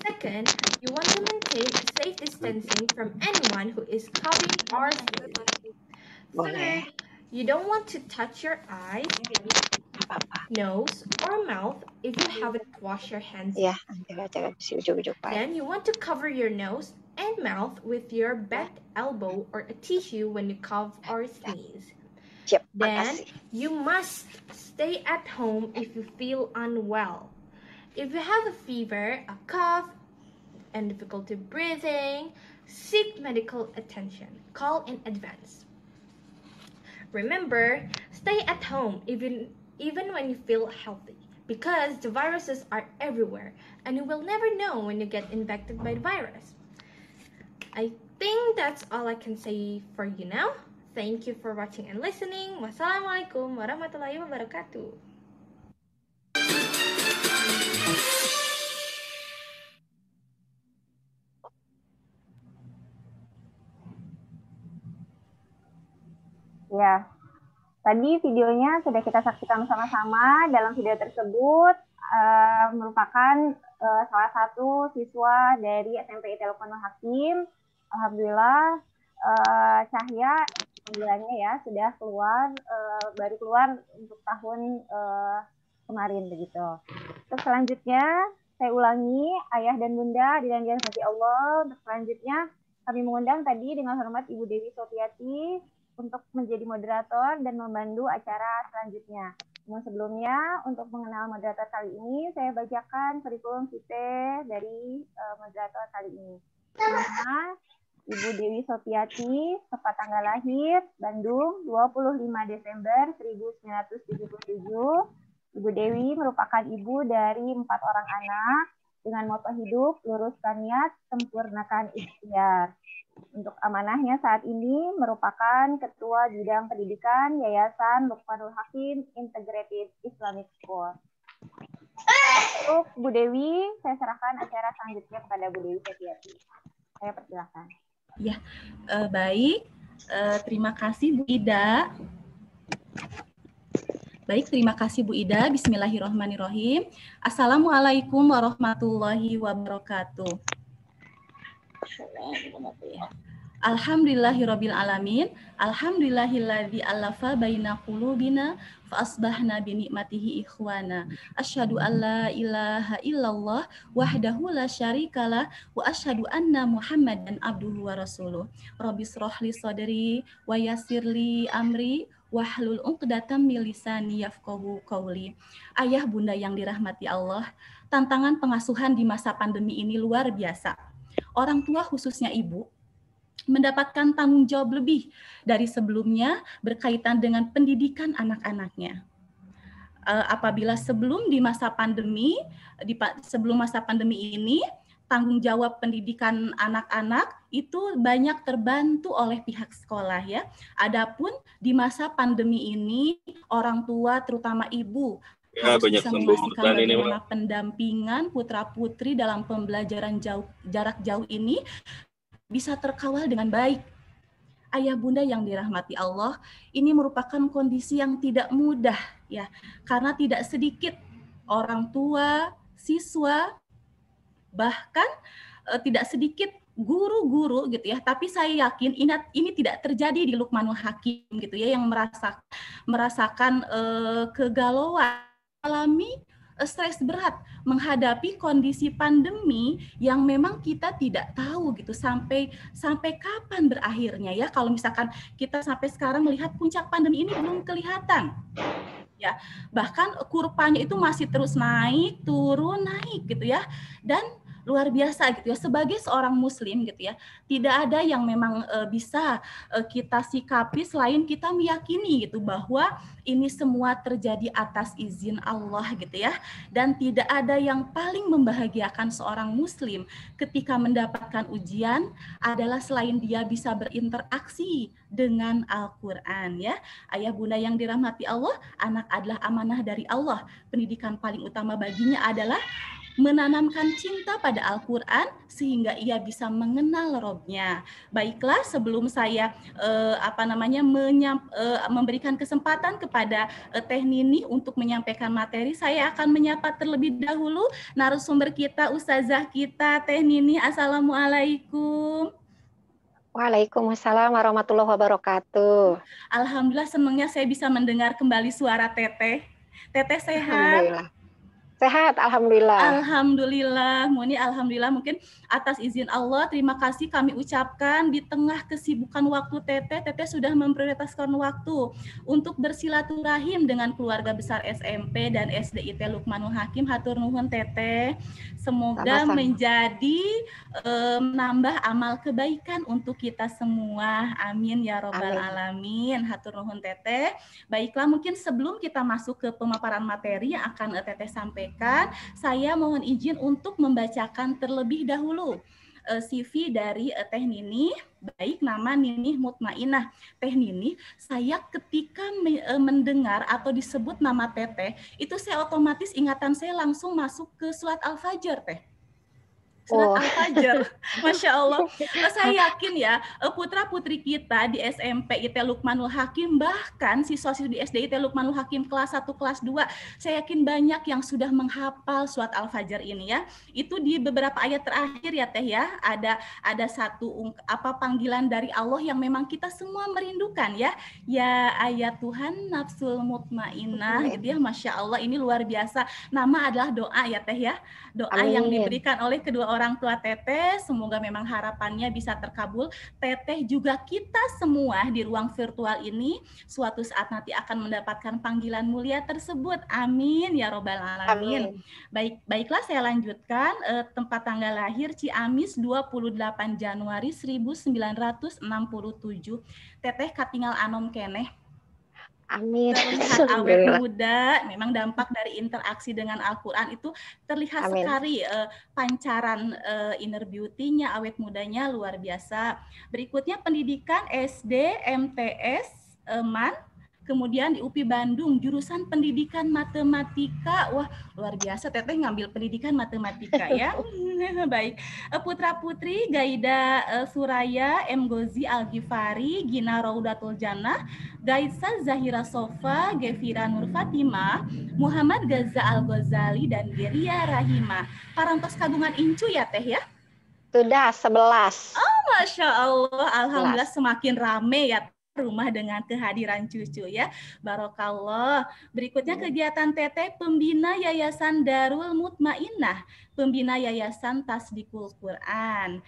Second, you want to maintain a safe distancing from anyone who is coughing or sneezing. Third, you don't want to touch your eyes, nose, or mouth if you haven't washed your hands. Then you want to cover your nose and mouth with your bent elbow or a tissue when you cough or sneeze. Then you must stay at home if you feel unwell. If you have a fever, a cough, and difficulty breathing, seek medical attention. Call in advance. Remember, stay at home even when you feel healthy, because the viruses are everywhere and you will never know when you get infected by the virus. I think that's all I can say for you now. Thank you for watching and listening. Wassalamualaikum warahmatullahi wabarakatuh. Ya, tadi videonya sudah kita saksikan sama-sama. Dalam video tersebut merupakan salah satu siswa dari SMP IT Luqmanul Hakim. Alhamdulillah, Cahya panggilannya ya sudah keluar, baru keluar untuk tahun kemarin begitu. Terus selanjutnya saya ulangi, ayah dan bunda dan dirahmati Allah. Untuk selanjutnya kami mengundang tadi dengan hormat Ibu Dewi Sofiati untuk menjadi moderator dan memandu acara selanjutnya. Namun sebelumnya, untuk mengenal moderator kali ini, saya bacakan kurikulum vitae dari moderator kali ini. Nama Ibu Dewi Sofiati, tepat tanggal lahir, Bandung, 25 Desember 1977. Ibu Dewi merupakan ibu dari 4 orang anak, dengan moto hidup, luruskan niat, sempurnakan ikhtiar. Untuk amanahnya saat ini merupakan Ketua Bidang Pendidikan Yayasan Luqmanul Hakim Integrated Islamic School. Untuk Bu Dewi, saya serahkan acara selanjutnya kepada Bu Dewi Sofiati. Saya persilakan. Ya, baik. Terima kasih Bu Ida. Baik, terima kasih Bu Ida. Bismillahirrahmanirrahim. Assalamualaikum warahmatullahi wabarakatuh. Alhamdulillahirabbil alamin. Alhamdulillahilladzi alafa baina qulubina fa asbahna bi nikmatihi ikhwana. Asyhadu alla ilaha illallah wahdahu la syarikalah wa asyhadu anna Muhammadan abduhu wa rasuluh. Rabbi shrahli sadri wa yassirli amri wahlul 'uqdatam min lisani yafqahu qawli. Ayah bunda yang dirahmati Allah, tantangan pengasuhan di masa pandemi ini luar biasa. Orang tua khususnya ibu mendapatkan tanggung jawab lebih dari sebelumnya berkaitan dengan pendidikan anak-anaknya. Apabila sebelum masa pandemi ini, tanggung jawab pendidikan anak-anak itu banyak terbantu oleh pihak sekolah ya. Adapun di masa pandemi ini, orang tua terutama ibu harus bisa memastikan bagaimana pendampingan putra-putri dalam pembelajaran jarak jauh ini bisa terkawal dengan baik. Ayah bunda yang dirahmati Allah, ini merupakan kondisi yang tidak mudah ya, karena tidak sedikit orang tua, siswa, bahkan tidak sedikit guru-guru gitu ya. Tapi saya yakin ini tidak terjadi di Luqmanul Hakim gitu ya, yang merasakan kegalauan, alami stres berat menghadapi kondisi pandemi yang memang kita tidak tahu gitu sampai kapan berakhirnya ya. Kalau misalkan kita sampai sekarang melihat puncak pandemi ini belum kelihatan ya, bahkan kurvanya itu masih terus naik turun naik gitu ya, dan luar biasa gitu ya. Sebagai seorang muslim gitu ya, tidak ada yang memang bisa kita sikapi selain kita meyakini gitu bahwa ini semua terjadi atas izin Allah gitu ya. Dan tidak ada yang paling membahagiakan seorang muslim ketika mendapatkan ujian adalah selain dia bisa berinteraksi dengan Al-Quran ya. Ayah bunda yang dirahmati Allah, anak adalah amanah dari Allah. Pendidikan paling utama baginya adalah menanamkan cinta pada Al-Quran sehingga ia bisa mengenal Robnya. Baiklah, sebelum saya memberikan kesempatan kepada Teh Nini untuk menyampaikan materi, saya akan menyapa terlebih dahulu narasumber kita, Ustazah kita, Teh Nini. Assalamualaikum. Waalaikumsalam warahmatullahi wabarakatuh. Alhamdulillah, senangnya saya bisa mendengar kembali suara Teteh. Teteh sehat? Alhamdulillah. Sehat, alhamdulillah. Alhamdulillah, Muni, alhamdulillah. Mungkin atas izin Allah, terima kasih kami ucapkan di tengah kesibukan waktu Teteh sudah memprioritaskan waktu untuk bersilaturahim dengan keluarga besar SMP dan SDIT Luqmanul Hakim. Hatur nuhun Teteh. Semoga sama-sama menjadi menambah amal kebaikan untuk kita semua. Amin ya robbal alamin. Hatur nuhun Teteh. Baiklah, mungkin sebelum kita masuk ke pemaparan materi yang akan Teteh sampaikan, saya mohon izin untuk membacakan terlebih dahulu CV dari Teh Nini. Baik, nama Nini Mutmainah. Teh Nini, saya ketika mendengar atau disebut nama Teteh, itu saya otomatis ingatan saya langsung masuk ke surat Al-Fajr, Teh. Surat Al-Fajr, Masya Allah. Saya yakin ya, putra-putri kita di SMP IT Luqmanul Hakim, bahkan siswa-siswi di SDIT Luqmanul Hakim kelas 1, kelas 2, saya yakin banyak yang sudah menghafal surat Al-Fajr ini ya. Itu di beberapa ayat terakhir ya Teh ya, ada satu panggilan dari Allah yang memang kita semua merindukan ya. Ya ayat Tuhan nafsul mutmainah gitu ya, Masya Allah, ini luar biasa. Nama adalah doa ya Teh ya, doa yang diberikan oleh kedua orang tua Teteh. Semoga memang harapannya bisa terkabul. Teteh juga kita semua di ruang virtual ini suatu saat nanti akan mendapatkan panggilan mulia tersebut. Amin ya robbal alamin. Baiklah, saya lanjutkan. Tempat tanggal lahir Ciamis 28 Januari 1967. Teteh katingal anom keneh. Amin. Terlihat awet muda, memang dampak dari interaksi dengan Al-Quran itu terlihat sekali pancaran inner beauty-nya, awet mudanya luar biasa. Berikutnya pendidikan SD, MTS, MAN, kemudian di UPI Bandung, jurusan pendidikan matematika. Wah, luar biasa, Teteh ngambil pendidikan matematika ya. Baik, putra-putri Gaida Suraya, M. Gozi Al-Ghifari, Gina Raudatul Jannah, Gaisa Zahira Sofa, Gevira Nur Fatimah, Muhammad Gaza Al-Ghazali, dan Geria Rahima. Parantos kagungan incu ya Teh ya? Sudah 11. Oh, Masya Allah, alhamdulillah semakin rame ya rumah dengan kehadiran cucu ya. Barokallah. Berikutnya kegiatan Teteh pembina Yayasan Darul Mutmainah, pembina Yayasan Tasdikul Quran.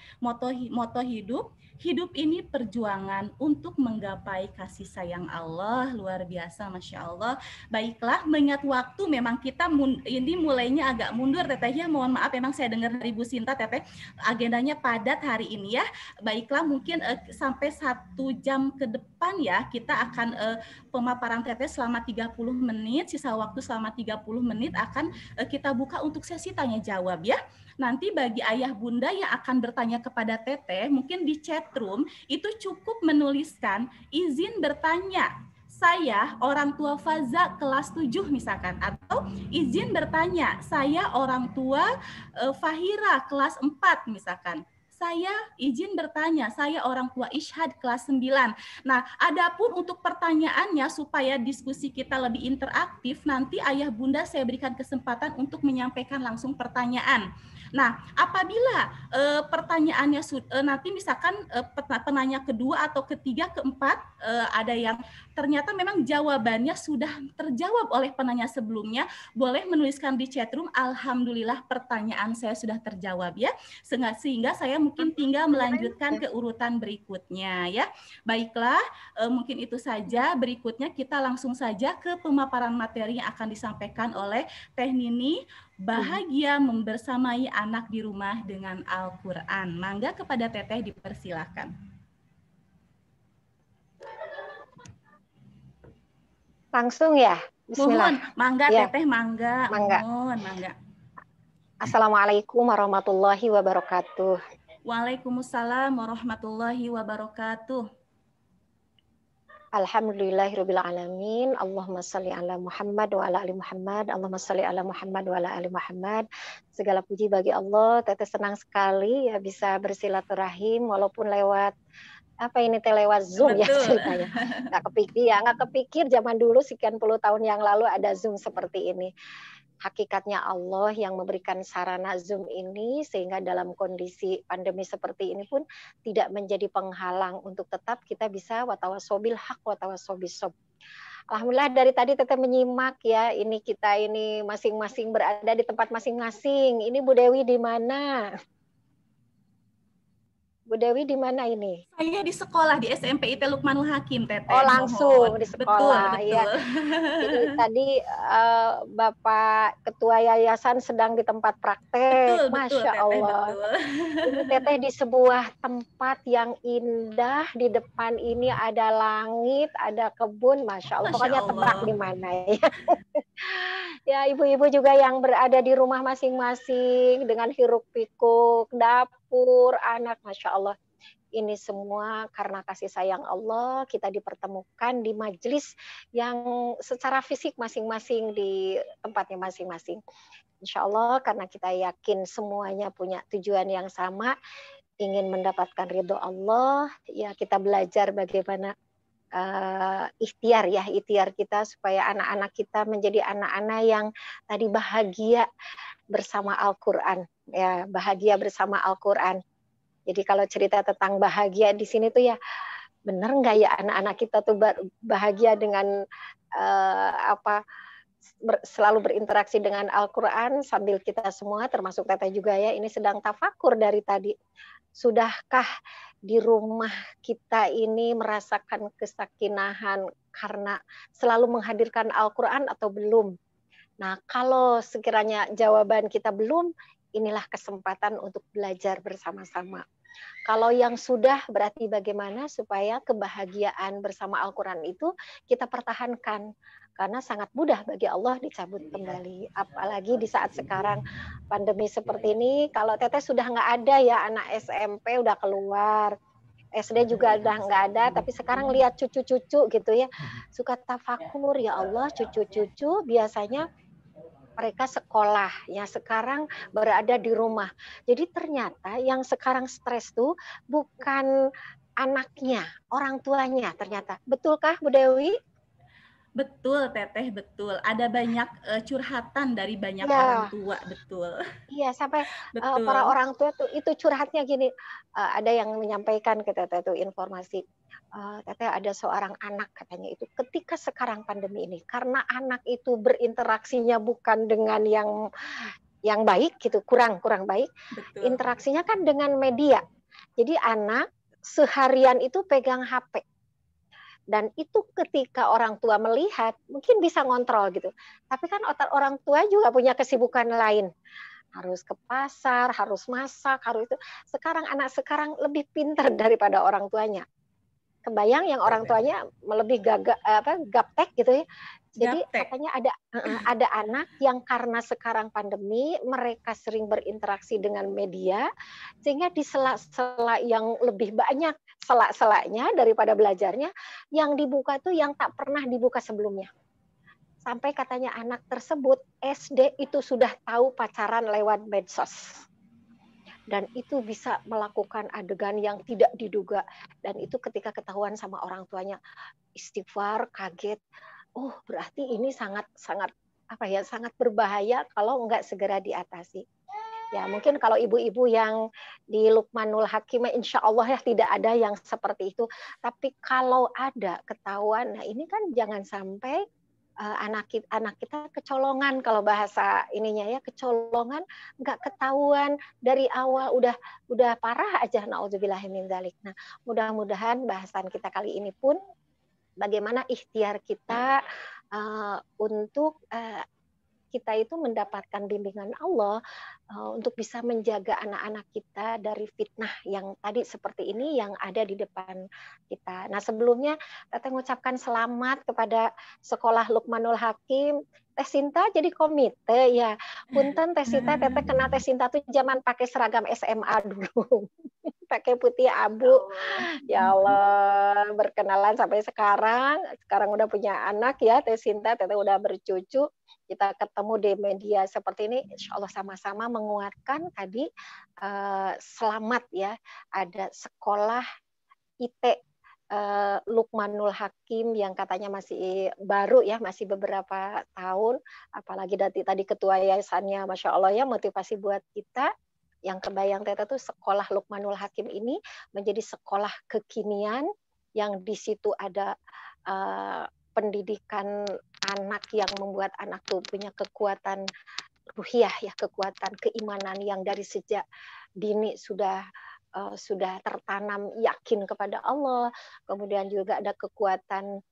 Moto hidup ini perjuangan untuk menggapai kasih sayang Allah. Luar biasa, Masya Allah. Baiklah, mengingat waktu memang kita ini mulainya agak mundur Teteh ya. Mohon maaf, memang saya dengar dari Bu Sinta Teteh agendanya padat hari ini ya. Baiklah, mungkin sampai 1 jam ke depan ya kita akan pemaparan Teteh selama 30 menit, sisa waktu selama 30 menit akan kita buka untuk sesi tanya jawab ya. Nanti bagi ayah bunda yang akan bertanya kepada Teteh, mungkin di chat room itu cukup menuliskan izin bertanya. Saya orang tua Faza kelas 7 misalkan, atau izin bertanya, saya orang tua Fahira kelas 4 misalkan. Saya izin bertanya, saya orang tua Ishad kelas 9. Nah, adapun untuk pertanyaannya supaya diskusi kita lebih interaktif, nanti ayah bunda saya berikan kesempatan untuk menyampaikan langsung pertanyaan. Nah, apabila pertanyaannya nanti misalkan penanya kedua atau ketiga, keempat, ada yang ternyata memang jawabannya sudah terjawab oleh penanya sebelumnya, boleh menuliskan di chatroom, alhamdulillah pertanyaan saya sudah terjawab ya, sehingga saya mungkin tinggal melanjutkan ke urutan berikutnya ya. Baiklah, mungkin itu saja. Berikutnya kita langsung saja ke pemaparan materi yang akan disampaikan oleh Teh Nini. Bahagia membersamai anak di rumah dengan Al-Quran. Mangga kepada Teteh dipersilakan. Langsung ya? Bismillah. Mohon, mangga ya. Teteh, mangga. Mangga. Mohon, mangga. Assalamualaikum warahmatullahi wabarakatuh. Waalaikumsalam warahmatullahi wabarakatuh. Alhamdulillahirabbil alamin. Allahumma shalli ala Muhammad wa ala ali Muhammad. Allahumma shalli ala Muhammad wa ala ali Muhammad. Segala puji bagi Allah. Teteh senang sekali ya bisa bersilaturahim walaupun lewat lewat Zoom. Betul. Ya ceritanya. Nggak kepikir zaman dulu sekian puluh tahun yang lalu ada Zoom seperti ini. Hakikatnya Allah yang memberikan sarana Zoom ini sehingga dalam kondisi pandemi seperti ini pun tidak menjadi penghalang untuk tetap kita bisa watawasobil haq watawasobis sob. Alhamdulillah dari tadi Teteh menyimak ya, ini kita ini masing-masing berada di tempat masing-masing. Ini Bu Dewi di mana? Bu Dewi di mana ini? Saya di sekolah di SMP IT Lukmanul Hakim, Teteh. Oh, langsung di sekolah. Betul. Ya. Jadi tadi Bapak Ketua Yayasan sedang di tempat praktek. Betul, Masya Allah. Betul. Ini Teteh di sebuah tempat yang indah. Di depan ini ada langit, ada kebun. Masya Allah. Pokoknya tebak di mana ya. Ya, ibu-ibu juga yang berada di rumah masing-masing dengan hiruk-pikuk, dapur, anak, Masya Allah. Ini semua karena kasih sayang Allah kita dipertemukan di majelis yang secara fisik masing-masing di tempatnya masing-masing. Insya Allah karena kita yakin semuanya punya tujuan yang sama, ingin mendapatkan ridho Allah, ya kita belajar bagaimana ikhtiar kita supaya anak-anak kita menjadi anak-anak yang tadi bahagia bersama Al-Quran, ya bahagia bersama Al-Quran. Jadi kalau cerita tentang bahagia di sini tuh ya bener nggak ya anak-anak kita tuh bahagia dengan selalu berinteraksi dengan Al-Quran sambil kita semua termasuk Teteh juga ya ini sedang tafakur dari tadi. Sudahkah di rumah kita ini merasakan kesakinahan karena selalu menghadirkan Al-Quran atau belum? Nah kalau sekiranya jawaban kita belum, inilah kesempatan untuk belajar bersama-sama. Kalau yang sudah berarti bagaimana supaya kebahagiaan bersama Al-Quran itu kita pertahankan. Karena sangat mudah bagi Allah dicabut kembali. Apalagi di saat sekarang pandemi seperti ini, kalau Teteh sudah nggak ada ya anak SMP udah keluar. SD juga udah nggak ada, tapi sekarang lihat cucu-cucu gitu ya. Suka tafakur, ya Allah cucu-cucu biasanya mereka sekolah, ya sekarang berada di rumah. Jadi ternyata yang sekarang stres tuh bukan anaknya, orang tuanya ternyata. Betulkah Bu Dewi? Betul, Teteh, betul. Ada banyak curhatan dari banyak Ya. orang tua, betul. Iya, sampai para Betul. orang tua tuh itu curhatnya gini, ada yang menyampaikan ke Teteh tuh informasi, Teteh ada seorang anak katanya itu ketika sekarang pandemi ini, karena anak itu berinteraksinya bukan dengan yang baik gitu, kurang baik, Betul. interaksinya kan dengan media. Jadi anak seharian itu pegang HP. Dan itu ketika orang tua melihat, mungkin bisa ngontrol gitu. Tapi kan orang tua juga punya kesibukan lain. Harus ke pasar, harus masak, harus itu. Sekarang anak sekarang lebih pintar daripada orang tuanya. Kebayang yang orang tuanya lebih gaptek gitu ya. Jadi katanya ada anak yang karena sekarang pandemi, mereka sering berinteraksi dengan media, sehingga di sela-sela yang lebih banyak sela-selanya daripada belajarnya, yang dibuka tuh yang tak pernah dibuka sebelumnya. Sampai katanya anak tersebut SD itu sudah tahu pacaran lewat medsos. Dan itu bisa melakukan adegan yang tidak diduga. Dan itu ketika ketahuan sama orang tuanya, istighfar, kaget. Oh, berarti ini sangat berbahaya kalau nggak segera diatasi. Ya, mungkin kalau ibu-ibu yang di Luqmanul Hakim, insya Allah ya tidak ada yang seperti itu. Tapi kalau ada ketahuan, nah ini kan jangan sampai anak kita kecolongan, kalau bahasa ininya ya, kecolongan, nggak ketahuan dari awal udah parah aja, naudzubillahi min dzalik. Nah, mudah-mudahan bahasan kita kali ini pun bagaimana ikhtiar kita untuk kita itu mendapatkan bimbingan Allah untuk bisa menjaga anak-anak kita dari fitnah yang tadi seperti ini yang ada di depan kita. Nah, sebelumnya Teteh mengucapkan selamat kepada Sekolah Luqmanul Hakim. Teh Sinta jadi komite ya. Punten Teh Sinta, Teteh kenal Teh Sinta tuh zaman pakai seragam SMA dulu. Pakai putih abu. Ya Allah, berkenalan sampai sekarang. Sekarang udah punya anak ya, Teh Sinta, Teteh udah bercucu. Kita ketemu di media seperti ini, insya Allah sama-sama menguatkan tadi selamat ya. Ada sekolah IT Luqmanul Hakim yang katanya masih baru ya, masih beberapa tahun. Apalagi tadi ketua yayasannya, Masya Allah ya, motivasi buat kita. Yang kebayang Teteh tuh sekolah Luqmanul Hakim ini menjadi sekolah kekinian yang di situ ada pendidikan anak yang membuat anak tuh punya kekuatan ruhiyah ya, kekuatan keimanan yang dari sejak dini sudah tertanam yakin kepada Allah. Kemudian juga ada kekuatan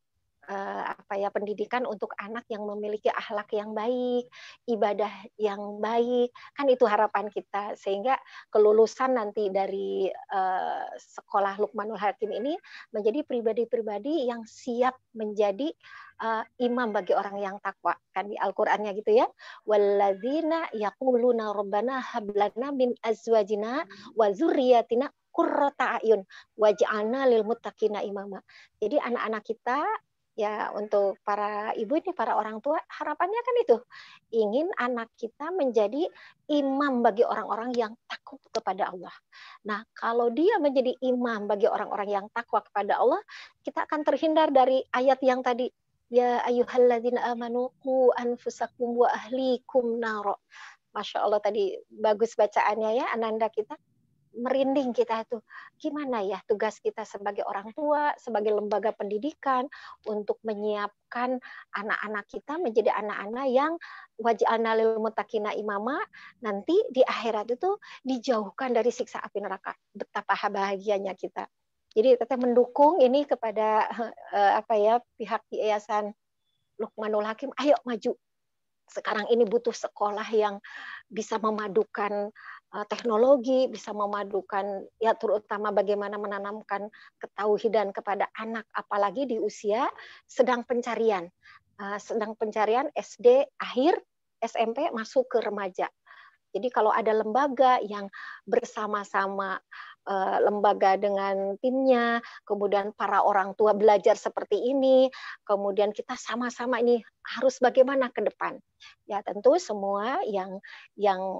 pendidikan untuk anak yang memiliki akhlak yang baik, ibadah yang baik, kan itu harapan kita, sehingga kelulusan nanti dari sekolah Luqmanul Hakim ini menjadi pribadi-pribadi yang siap menjadi imam bagi orang yang takwa, kan di Al-Qur'annya gitu ya, walladzina yaquluna rabbana hab lana min azwajina wa dzurriyyatina qurrata a'yun waj'alna lil muttaqina imama. Jadi anak-anak kita ya, untuk para ibu ini, para orang tua, harapannya kan itu, ingin anak kita menjadi imam bagi orang-orang yang takut kepada Allah. Nah, kalau dia menjadi imam bagi orang-orang yang takwa kepada Allah, kita akan terhindar dari ayat yang tadi, ya ayyuhalladzina amanu qu anfusakum wa ahlikum naro. Masya Allah, tadi bagus bacaannya ya, Ananda kita. Merinding kita itu, gimana ya tugas kita sebagai orang tua, sebagai lembaga pendidikan untuk menyiapkan anak-anak kita menjadi anak-anak yang waj'alna lil muttaqina imama, nanti di akhirat itu dijauhkan dari siksa api neraka. Betapa bahagianya kita. Jadi Teteh mendukung ini kepada pihak Yayasan Luqmanul Hakim, ayo maju. Sekarang ini butuh sekolah yang bisa memadukan teknologi, bisa memadukan ya terutama bagaimana menanamkan ketauhidan kepada anak, apalagi di usia sedang pencarian SD akhir, SMP masuk ke remaja. Jadi kalau ada lembaga yang bersama-sama lembaga dengan timnya, kemudian para orang tua belajar seperti ini, kemudian kita sama-sama ini harus bagaimana ke depan. Ya tentu semua yang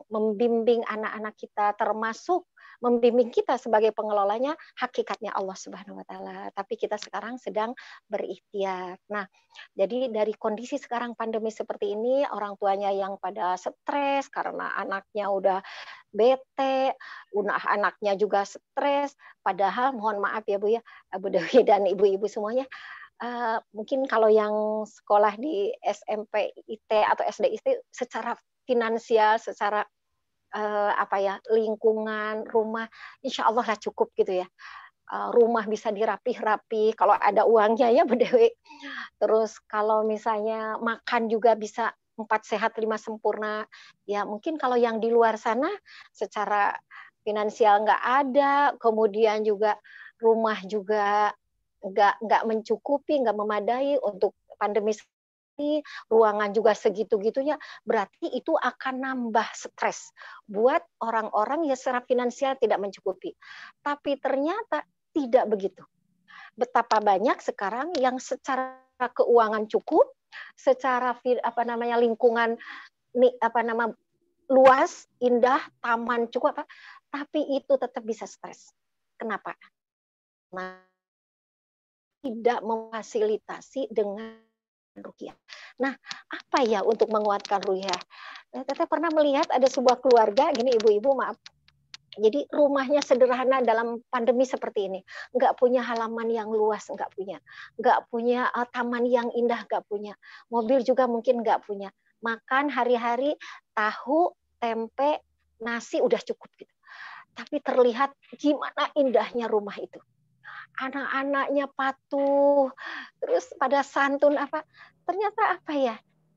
membimbing anak-anak kita, termasuk membimbing kita sebagai pengelolanya, hakikatnya Allah Subhanahu wa taala. Tapi kita sekarang sedang berikhtiar. Nah, jadi dari kondisi sekarang pandemi seperti ini, orang tuanya yang pada stres karena anaknya udah bete, anaknya juga stres, padahal mohon maaf ya Bu ya, Bu Dewi dan ibu-ibu semuanya, mungkin kalau yang sekolah di SMP IT atau SD IT secara finansial, secara lingkungan rumah, insya Allah lah cukup gitu ya. Rumah bisa dirapih-rapih kalau ada uangnya ya Bu Dewi. Terus kalau misalnya makan juga bisa 4 sehat 5 sempurna. Ya mungkin kalau yang di luar sana secara finansial nggak ada, kemudian juga rumah juga nggak mencukupi, nggak memadai untuk pandemi ini, ruangan juga segitu-gitunya, berarti itu akan nambah stres buat orang-orang yang secara finansial tidak mencukupi. Tapi ternyata tidak begitu. Betapa banyak sekarang yang secara keuangan cukup, secara lingkungan luas, indah, taman cukup, tapi itu tetap bisa stres. Kenapa? Nah, tidak memfasilitasi dengan ruqyah. Nah, apa ya untuk menguatkan ruqyah? Teteh pernah melihat ada sebuah keluarga, gini ibu-ibu maaf, jadi rumahnya sederhana dalam pandemi seperti ini, nggak punya halaman yang luas, nggak punya taman yang indah, nggak punya, mobil juga mungkin nggak punya, makan hari-hari tahu, tempe, nasi udah cukup gitu. Tapi terlihat gimana indahnya rumah itu. Anak-anaknya patuh, terus pada santun ternyata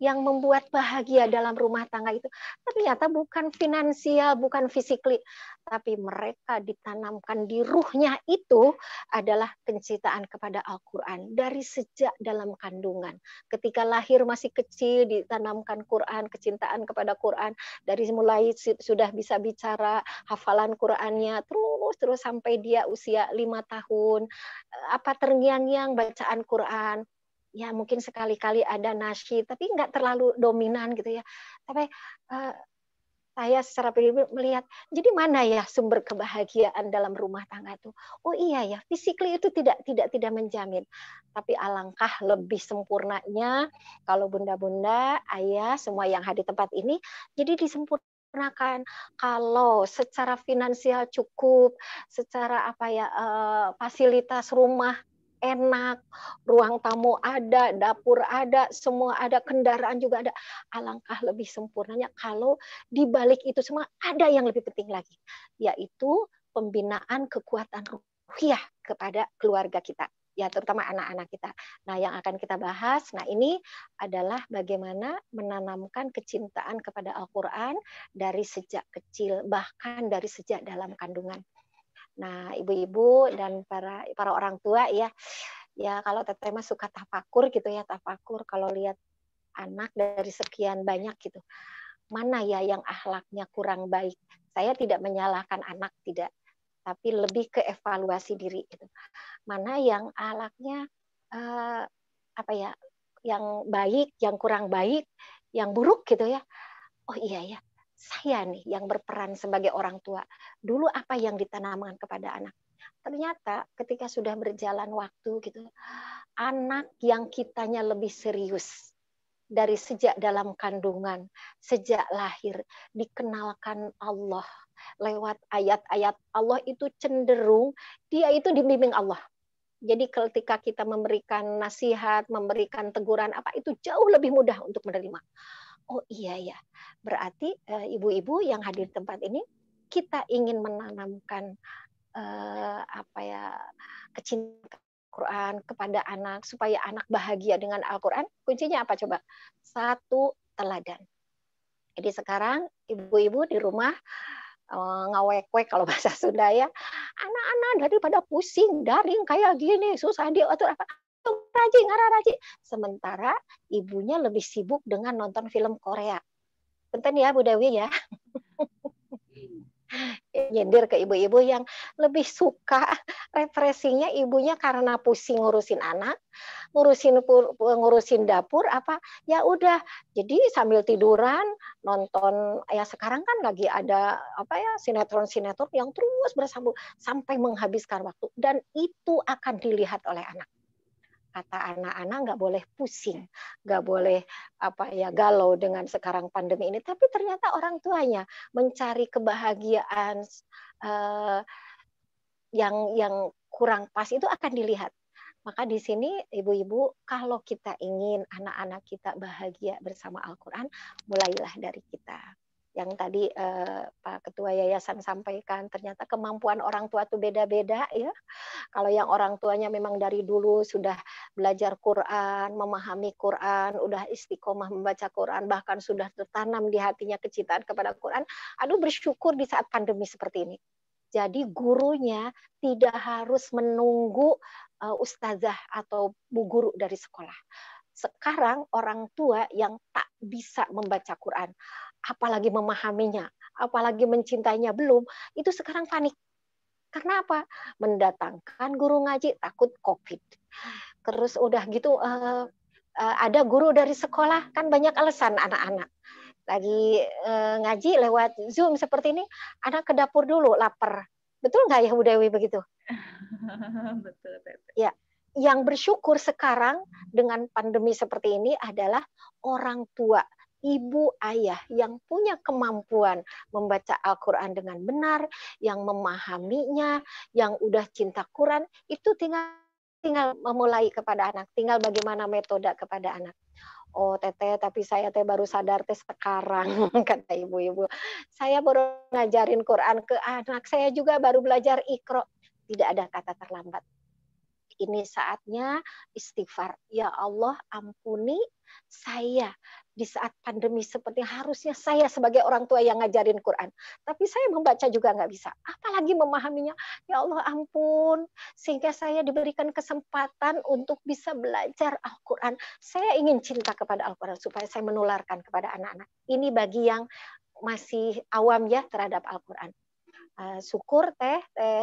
yang membuat bahagia dalam rumah tangga itu ternyata bukan finansial, bukan physically, tapi mereka ditanamkan di ruhnya itu adalah kecintaan kepada Al-Quran dari sejak dalam kandungan. Ketika lahir masih kecil ditanamkan Quran, kecintaan kepada Quran, dari mulai sudah bisa bicara, hafalan Qurannya terus sampai dia usia 5 tahun, terngiang-ngiang bacaan Quran. Ya mungkin sekali-kali ada nasyid, tapi nggak terlalu dominan gitu ya. Tapi saya secara pribadi melihat, jadi mana ya sumber kebahagiaan dalam rumah tangga itu? Oh iya ya, physically itu tidak menjamin. Tapi alangkah lebih sempurnanya kalau bunda-bunda, ayah, semua yang hadir di tempat ini, jadi disempurnakan. Kalau secara finansial cukup, secara fasilitas rumah enak, ruang tamu ada, dapur ada, semua ada, kendaraan juga ada. Alangkah lebih sempurnanya kalau di balik itu semua ada yang lebih penting lagi, yaitu pembinaan kekuatan ruhiyah kepada keluarga kita, ya terutama anak-anak kita. Nah, yang akan kita bahas, ini adalah bagaimana menanamkan kecintaan kepada Al-Quran dari sejak kecil, bahkan dari sejak dalam kandungan. Nah, ibu-ibu dan para orang tua ya kalau teteh mah suka tafakur gitu ya, tafakur kalau lihat anak dari sekian banyak gitu. Mana ya yang akhlaknya kurang baik? Saya tidak menyalahkan anak, tidak, tapi lebih ke evaluasi diri gitu. Mana yang akhlaknya yang baik, yang kurang baik, yang buruk gitu ya. Oh iya ya, saya nih yang berperan sebagai orang tua. Dulu apa yang ditanamkan kepada anak? Ternyata ketika sudah berjalan waktu gitu, anak yang kitanya lebih serius dari sejak dalam kandungan, sejak lahir dikenalkan Allah lewat ayat-ayat Allah, itu cenderung dia itu dibimbing Allah. Jadi ketika kita memberikan nasihat, memberikan teguran itu jauh lebih mudah untuk menerima. Oh iya ya, berarti ibu-ibu yang hadir di tempat ini, kita ingin menanamkan kecintaan Al-Quran kepada anak, supaya anak bahagia dengan Al-Quran. Kuncinya apa coba? 1, teladan. Jadi sekarang ibu-ibu di rumah ngawek-wek kalau bahasa Sunda ya, anak-anak daripada pusing daring kayak gini, susah diatur rajin. Sementara ibunya lebih sibuk dengan nonton film Korea. Punten ya Bu Dewi ya. Nyindir ke ibu-ibu yang lebih suka refreshingnya ibunya karena pusing ngurusin anak, ngurusin dapur apa, ya udah. Jadi sambil tiduran nonton, ya sekarang kan lagi ada apa ya, sinetron-sinetron yang terus bersambung sampai menghabiskan waktu, dan itu akan dilihat oleh anak. Kata anak-anak nggak boleh pusing, nggak boleh apa ya galau dengan sekarang pandemi ini. Tapi ternyata orang tuanya mencari kebahagiaan yang kurang pas itu akan dilihat. Maka di sini ibu-ibu, kalau kita ingin anak-anak kita bahagia bersama Al-Quran, mulailah dari kita. Yang tadi Pak Ketua Yayasan sampaikan, ternyata kemampuan orang tua itu beda-beda ya. Kalau yang orang tuanya memang dari dulu sudah belajar Quran, memahami Quran, udah istiqomah membaca Quran, bahkan sudah tertanam di hatinya kecintaan kepada Quran, aduh bersyukur di saat pandemi seperti ini. Jadi gurunya tidak harus menunggu ustazah atau bu guru dari sekolah. Sekarang orang tua yang tak bisa membaca Quran, apalagi memahaminya, apalagi mencintainya belum, itu sekarang panik. Karena apa? Mendatangkan guru ngaji takut COVID. Terus udah gitu ada guru dari sekolah, kan banyak alasan anak-anak. Lagi ngaji lewat Zoom seperti ini, anak ke dapur dulu, lapar. Betul nggak ya Bu Dewi begitu? Betul. Ya, yang bersyukur sekarang dengan pandemi seperti ini adalah orang tua, ibu, ayah yang punya kemampuan membaca Al-Quran dengan benar, yang memahaminya, yang udah cinta Quran, itu tinggal memulai kepada anak, tinggal bagaimana metode kepada anak. Oh teteh, tapi saya teh baru sadar teh sekarang, kata ibu-ibu. Saya baru ngajarin Quran ke anak, saya juga baru belajar Iqra. Tidak ada kata terlambat. Ini saatnya istighfar. Ya Allah, ampuni saya di saat pandemi seperti harusnya saya sebagai orang tua yang ngajarin Quran. Tapi saya membaca juga nggak bisa. Apalagi memahaminya. Ya Allah ampun. Sehingga saya diberikan kesempatan untuk bisa belajar Al-Quran. Saya ingin cinta kepada Al-Quran supaya saya menularkan kepada anak-anak. Ini bagi yang masih awam ya terhadap Al-Quran. Syukur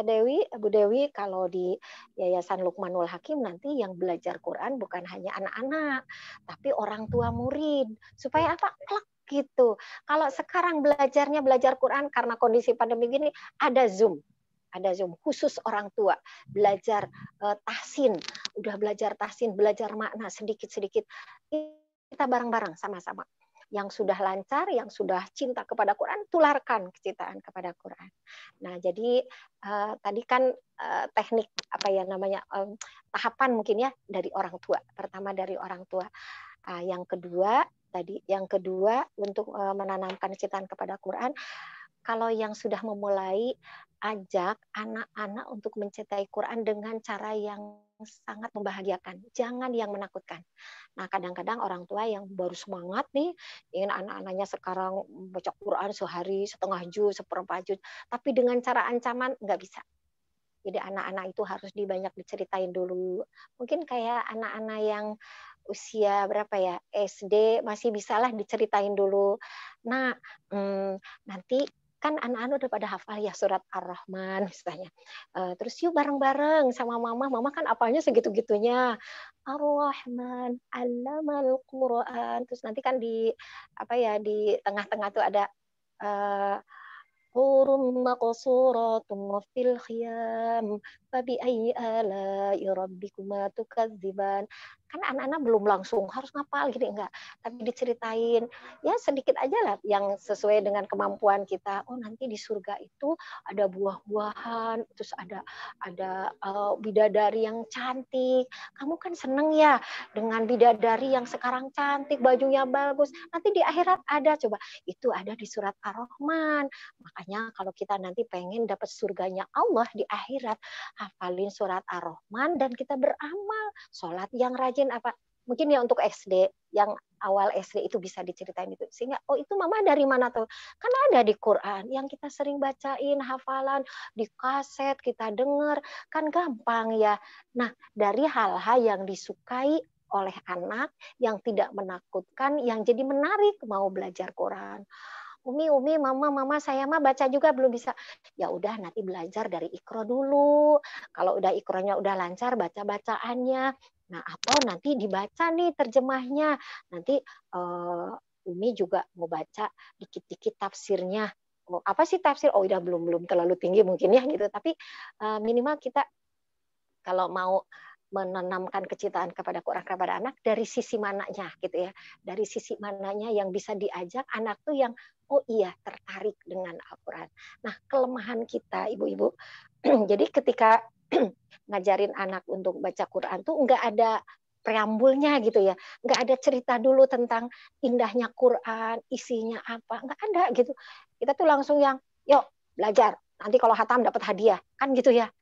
Dewi, Bu Dewi, kalau di Yayasan Luqmanul Hakim nanti yang belajar Quran bukan hanya anak-anak, tapi orang tua murid. Supaya apa? Klak gitu. Kalau sekarang belajar Quran karena kondisi pandemi gini, ada Zoom khusus orang tua belajar tahsin, udah belajar tahsin, belajar makna sedikit-sedikit. Kita bareng-bareng sama-sama. Yang sudah lancar, yang sudah cinta kepada Quran, tularkan kecintaan kepada Quran. Nah, jadi tadi kan teknik apa ya namanya tahapan mungkin ya dari orang tua. Pertama dari orang tua. Yang kedua untuk menanamkan kecintaan kepada Quran. Kalau yang sudah memulai, ajak anak-anak untuk mencintai Quran dengan cara yang sangat membahagiakan. Jangan yang menakutkan. Nah, kadang-kadang orang tua yang baru semangat nih, ingin anak-anaknya sekarang baca Quran sehari setengah juz, seperempat juz, tapi dengan cara ancaman nggak bisa. Jadi anak-anak itu harus banyak diceritain dulu. Mungkin kayak anak-anak yang usia berapa ya, SD masih bisalah diceritain dulu. Nah, nanti kan anak-anak udah pada hafal ya surat Ar-Rahman misalnya. Terus yuk bareng-bareng sama mama kan apalnya segitu-gitunya. Ar-Rahman, Allamal Quran. Terus nanti kan di tengah-tengah tuh ada Hurum maqsuratun fil khiyam fabi ayyi ala'i rabbikuma tukadziban. Kan anak-anak belum langsung harus ngapal gini, enggak, tapi diceritain ya sedikit aja lah yang sesuai dengan kemampuan kita. Oh nanti di surga itu ada buah-buahan, terus ada bidadari yang cantik. Kamu kan seneng ya dengan bidadari yang sekarang cantik, bajunya bagus. Nanti di akhirat ada, coba itu ada di surat Ar-Rahman. Makanya kalau kita nanti pengen dapat surganya Allah di akhirat, hafalin surat Ar-Rahman dan kita beramal, sholat yang rajin apa. Mungkin ya untuk SD, yang awal SD itu bisa diceritain itu. Sehingga, oh itu mama dari mana tuh? Kan ada di Quran yang kita sering bacain, hafalan, di kaset, kita denger. Kan gampang ya. Nah, dari hal-hal yang disukai oleh anak, yang tidak menakutkan, yang jadi menarik mau belajar Quran. Umi, mama saya mah baca juga belum bisa. Ya udah nanti belajar dari Iqra dulu. Kalau udah Iqranya udah lancar baca bacaannya. Nah, atau nanti dibaca nih terjemahnya. Nanti Umi juga mau baca dikit-dikit tafsirnya. Oh, apa sih tafsir? Oh, udah belum terlalu tinggi mungkin ya gitu. Tapi minimal kita kalau mau menanamkan kecintaan kepada Quran kepada anak dari sisi mananya gitu ya, dari sisi mananya yang bisa diajak anak tuh yang oh iya tertarik dengan Al-Quran. Nah kelemahan kita ibu-ibu, jadi ketika ngajarin anak untuk baca Quran tuh nggak ada preambulnya gitu ya, nggak ada cerita dulu tentang indahnya Quran, isinya apa, nggak ada gitu. Kita tuh langsung yang yuk belajar, nanti kalau hatam dapat hadiah kan gitu ya.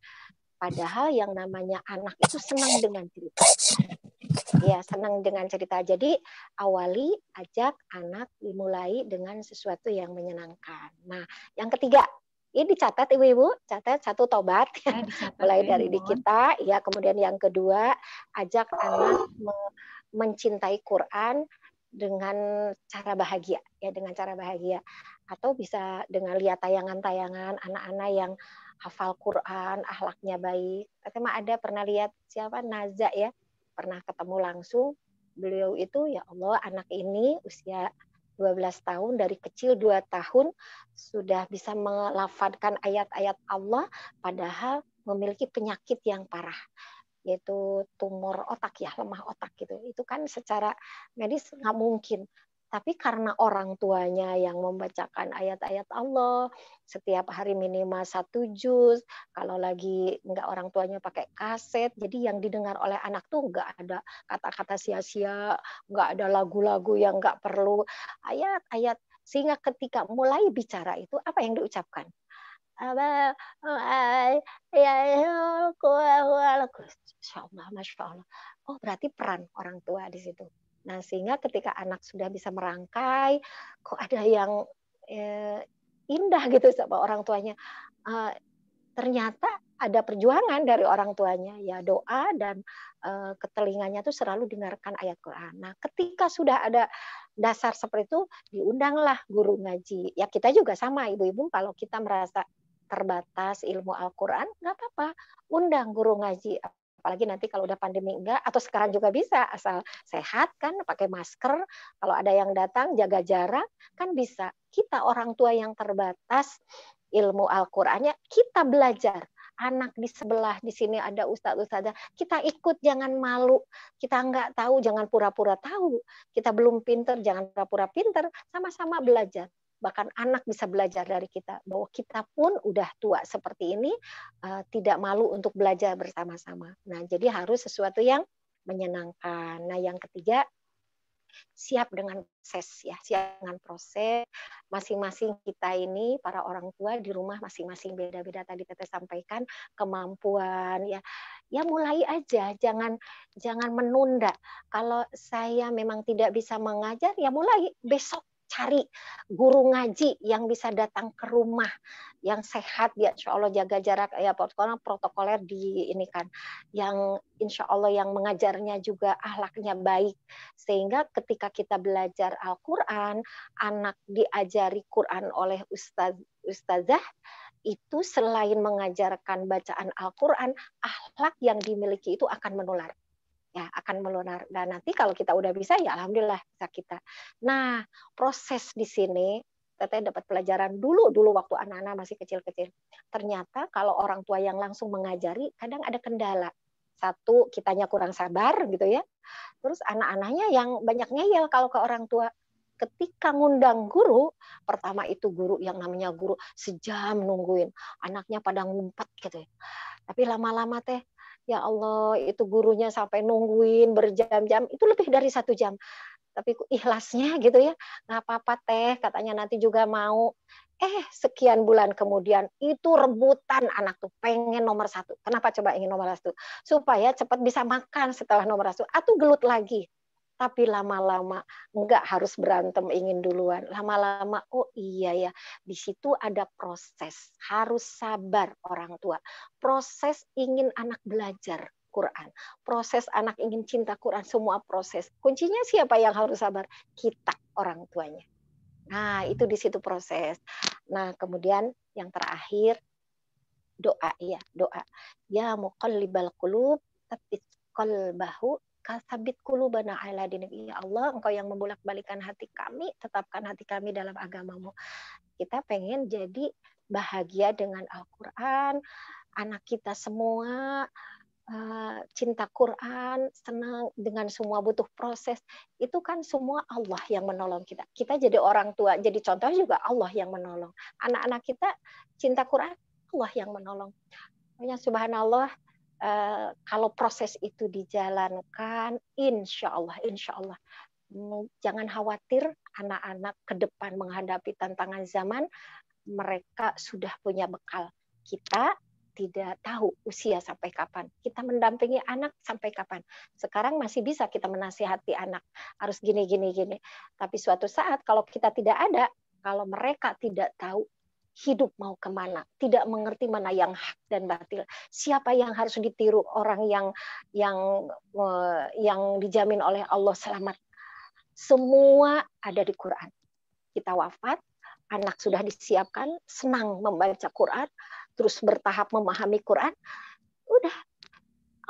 Padahal yang namanya anak itu senang dengan cerita. Ya, senang dengan cerita. Jadi awali, ajak anak dimulai dengan sesuatu yang menyenangkan. Nah, yang ketiga, ini dicatat ibu-ibu, catat satu tobat. Mulai dari di kita, ya. Kemudian yang kedua, ajak anak mencintai Quran dengan cara bahagia, ya, dengan cara bahagia. Atau bisa dengan lihat tayangan-tayangan anak-anak yang hafal Quran, akhlaknya baik. Katanya ada pernah lihat siapa Naza ya, pernah ketemu langsung. Beliau itu ya Allah anak ini usia 12 tahun dari kecil 2 tahun sudah bisa melafadzkan ayat-ayat Allah padahal memiliki penyakit yang parah yaitu tumor otak ya, lemah otak gitu. Itu kan secara medis nggak mungkin. Tapi karena orang tuanya yang membacakan ayat-ayat Allah setiap hari minimal 1 juz, kalau lagi nggak orang tuanya pakai kaset, jadi yang didengar oleh anak tuh nggak ada kata-kata sia-sia, nggak ada lagu-lagu yang nggak perlu, ayat-ayat. Sehingga ketika mulai bicara itu apa yang diucapkan? Masya Allah. Oh berarti peran orang tua di situ. Nah sehingga ketika anak sudah bisa merangkai, kok ada yang indah gitu sama orang tuanya. Ternyata ada perjuangan dari orang tuanya, ya doa dan ke telinganya tuh selalu dengarkan ayat Quran. Nah ketika sudah ada dasar seperti itu, diundanglah guru ngaji. Ya kita juga sama ibu-ibu kalau kita merasa terbatas ilmu Al-Quran, nggak apa-apa, undang guru ngaji. Apalagi nanti kalau udah pandemi enggak, atau sekarang juga bisa, asal sehat kan, pakai masker, kalau ada yang datang jaga jarak, kan bisa. Kita orang tua yang terbatas ilmu Al-Qurannya, kita belajar. Anak di sebelah, di sini ada ustadz-ustadzah, kita ikut, jangan malu. Kita nggak tahu, jangan pura-pura tahu. Kita belum pinter, jangan pura-pura pinter, sama-sama belajar. Bahkan anak bisa belajar dari kita bahwa kita pun udah tua seperti ini tidak malu untuk belajar bersama-sama. Nah, jadi harus sesuatu yang menyenangkan. Nah, yang ketiga siap dengan proses ya, siap dengan proses. Masing-masing kita ini para orang tua di rumah masing-masing beda-beda tadi Teteh sampaikan kemampuan ya. Ya mulai aja, jangan menunda. Kalau saya memang tidak bisa mengajar ya mulai besok cari guru ngaji yang bisa datang ke rumah yang sehat ya insya Allah jaga jarak ya protokoler di ini kan yang insya Allah yang mengajarnya juga akhlaknya baik sehingga ketika kita belajar Al-Quran anak diajari Quran oleh ustazah itu selain mengajarkan bacaan Al-Quran akhlak yang dimiliki itu akan menular. Ya akan melunar. Dan nanti kalau kita udah bisa ya alhamdulillah bisa kita. Nah, proses di sini Teteh dapat pelajaran dulu waktu anak-anak masih kecil-kecil. Ternyata kalau orang tua yang langsung mengajari kadang ada kendala. Satu, kitanya kurang sabar gitu ya. Terus anak-anaknya yang banyak ngeyel kalau ke orang tua. Ketika ngundang guru, pertama itu guru yang namanya guru sejam nungguin. Anaknya pada ngumpet gitu ya. Tapi lama-lama teh ya Allah, itu gurunya sampai nungguin berjam-jam, itu lebih dari 1 jam. Tapi ikhlasnya gitu ya, nggak apa-apa teh, katanya nanti juga mau. Sekian bulan kemudian, itu rebutan anak tuh, pengen nomor 1. Kenapa coba ingin nomor 1? Supaya cepat bisa makan setelah nomor 1, atau gelut lagi. Tapi lama-lama enggak harus berantem ingin duluan. Lama-lama oh iya ya, di situ ada proses. Harus sabar orang tua. Proses ingin anak belajar Quran. Proses anak ingin cinta Quran, semua proses. Kuncinya siapa yang harus sabar? Kita orang tuanya. Nah, itu di situ proses. Nah, kemudian yang terakhir doa ya, doa. Ya muqallibal qulub, tsabbit qalbahu kasabit qulubana ala dinik. Ya Allah, Engkau yang membolak-balikan hati kami, tetapkan hati kami dalam agamamu. Kita pengen jadi bahagia dengan Al-Qur'an, anak kita semua cinta Quran, senang dengan semua, butuh proses. Itu kan semua Allah yang menolong kita. Kita jadi orang tua, jadi contoh juga Allah yang menolong. Anak-anak kita cinta Quran, Allah yang menolong. Makanya subhanallah, kalau proses itu dijalankan, insya Allah, jangan khawatir anak-anak ke depan menghadapi tantangan zaman, mereka sudah punya bekal. Kita tidak tahu usia sampai kapan. Kita mendampingi anak sampai kapan. Sekarang masih bisa kita menasihati anak. Harus gini. Tapi suatu saat kalau kita tidak ada, kalau mereka tidak tahu hidup mau kemana, tidak mengerti mana yang hak dan batil, siapa yang harus ditiru, orang yang dijamin oleh Allah selamat. Semua ada di Quran. Kita wafat, anak sudah disiapkan, senang membaca Quran, terus bertahap memahami Quran, udah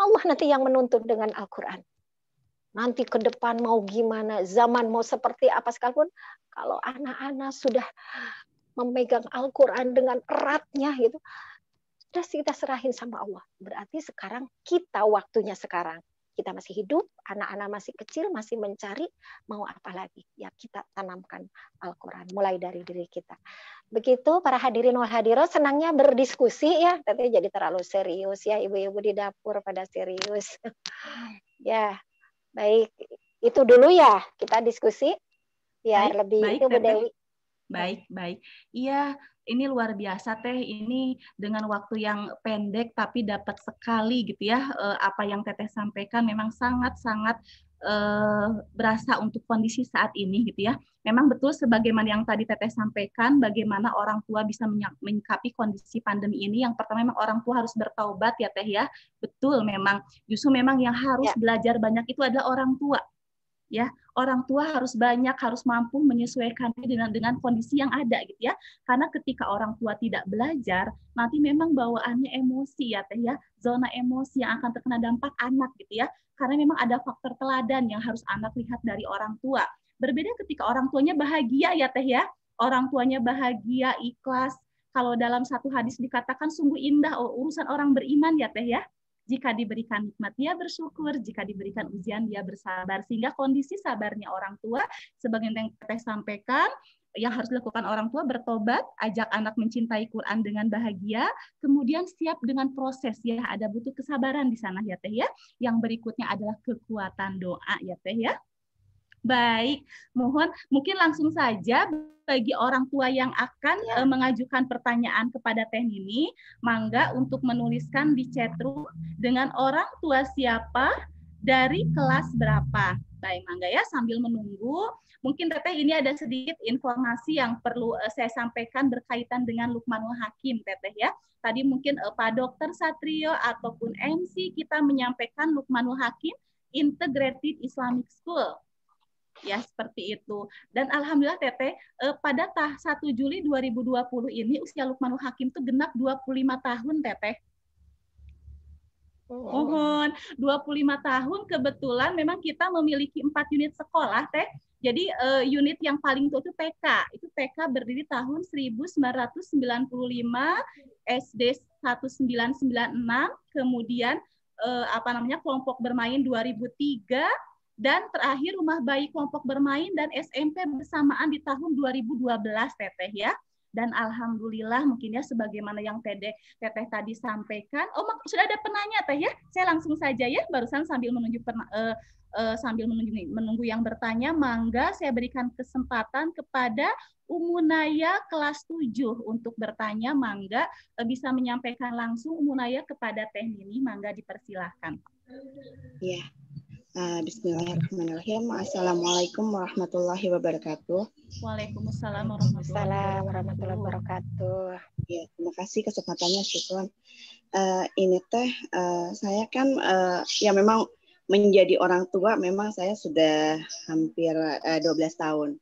Allah nanti yang menuntun dengan Al-Quran. Nanti ke depan mau gimana, zaman mau seperti apa sekalipun, kalau anak-anak sudah memegang Al-Quran dengan eratnya gitu, sudah kita serahin sama Allah. Berarti sekarang kita waktunya sekarang. Kita masih hidup, anak-anak masih kecil, masih mencari, mau apa lagi? Ya kita tanamkan Al-Quran, mulai dari diri kita. Begitu para hadirin wal hadirat, senangnya berdiskusi ya, tapi jadi terlalu serius ya, ibu-ibu di dapur pada serius. Ya, baik. Itu dulu ya, kita diskusi. Biar lebih baik, itu Bu Dewi. Baik. Iya, ini luar biasa Teh. Ini dengan waktu yang pendek tapi dapat sekali gitu ya. Apa yang Teteh sampaikan memang sangat-sangat berasa untuk kondisi saat ini gitu ya. Memang betul sebagaimana yang tadi Teteh sampaikan, bagaimana orang tua bisa menyikapi kondisi pandemi ini. Yang pertama memang orang tua harus bertaubat ya Teh ya. Betul memang. Justru memang yang harus belajar banyak itu adalah orang tua. Ya, orang tua harus mampu menyesuaikan dengan kondisi yang ada gitu ya. Karena ketika orang tua tidak belajar, nanti memang bawaannya emosi ya Teh ya, zona emosi yang akan terkena dampak anak gitu ya. Karena memang ada faktor teladan yang harus anak lihat dari orang tua. Berbeda ketika orang tuanya bahagia ya Teh ya. Orang tuanya bahagia, ikhlas. Kalau dalam satu hadis dikatakan sungguh indah urusan orang beriman ya Teh ya. Jika diberikan nikmat, dia bersyukur. Jika diberikan ujian, dia bersabar. Sehingga kondisi sabarnya orang tua, sebagaimana yang Teteh sampaikan, yang harus dilakukan orang tua bertobat, ajak anak mencintai Quran dengan bahagia, kemudian siap dengan proses ya. Ada butuh kesabaran di sana ya Teh ya. Yang berikutnya adalah kekuatan doa ya Teh ya. Baik, mohon mungkin langsung saja bagi orang tua yang akan mengajukan pertanyaan kepada Teh Nini, mangga untuk menuliskan di chatroom dengan orang tua siapa, dari kelas berapa. Baik, mangga ya sambil menunggu. Mungkin Teteh ini ada sedikit informasi yang perlu saya sampaikan berkaitan dengan Luqmanul Hakim Teteh ya. Tadi mungkin Pak Dr. Satrio ataupun MC kita menyampaikan Luqmanul Hakim Integrated Islamic School. Ya, seperti itu. Dan alhamdulillah Teteh, pada 1 Juli 2020 ini usia Luqmanul Hakim itu genap 25 tahun Teteh. Mohon 25 tahun kebetulan memang kita memiliki 4 unit sekolah Teh. Jadi unit yang paling tua itu TK. Itu TK berdiri tahun 1995, SD 1996, kemudian kelompok bermain 2003, dan terakhir rumah bayi kelompok bermain dan SMP bersamaan di tahun 2012 Teteh ya. Dan alhamdulillah mungkin ya sebagaimana yang Teteh tadi sampaikan. Oh, sudah ada penanya Teh ya. Saya langsung saja ya, barusan sambil menunggu yang bertanya, mangga saya berikan kesempatan kepada Umunaya kelas 7 untuk bertanya, mangga bisa menyampaikan langsung Umunaya kepada Teh Nini, mangga dipersilahkan. Iya. Bismillahirrahmanirrahim. Assalamualaikum warahmatullahi wabarakatuh. Waalaikumsalam warahmatullahi wabarakatuh. Ya, terima kasih kesempatannya, syukron. Ini Teh, saya kan ya memang menjadi orang tua, memang saya sudah hampir 12 tahun.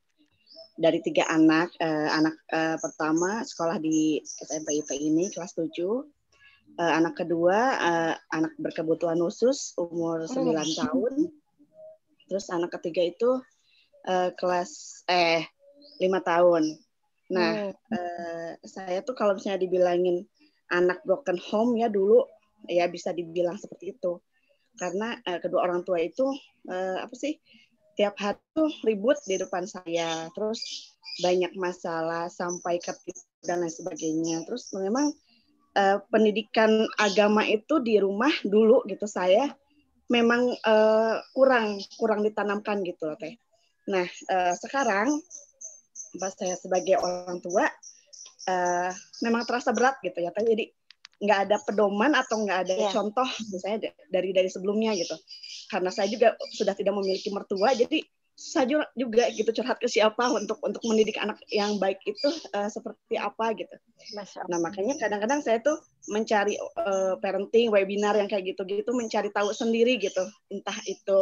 dari 3 anak. Anak pertama sekolah di SMP IP ini kelas 7. Anak kedua anak berkebutuhan khusus umur 9 tahun. Terus anak ketiga itu kelas 5 tahun. Nah, saya tuh kalau misalnya dibilangin anak broken home ya dulu ya bisa dibilang seperti itu. Karena kedua orang tua itu tiap hari tuh ribut di depan saya, terus banyak masalah sampai ketipu dan lain sebagainya. Terus memang pendidikan agama itu di rumah dulu gitu saya memang kurang ditanamkan gitu loh Teh. Nah sekarang pas saya sebagai orang tua memang terasa berat gitu ya Teh. Jadi nggak ada pedoman atau nggak ada contoh misalnya dari sebelumnya gitu. Karena saya juga sudah tidak memiliki mertua, jadi susah juga gitu curhat ke siapa untuk mendidik anak yang baik itu seperti apa gitu. Nah makanya kadang-kadang saya tuh mencari parenting webinar yang kayak gitu-gitu, mencari tahu sendiri gitu. Entah itu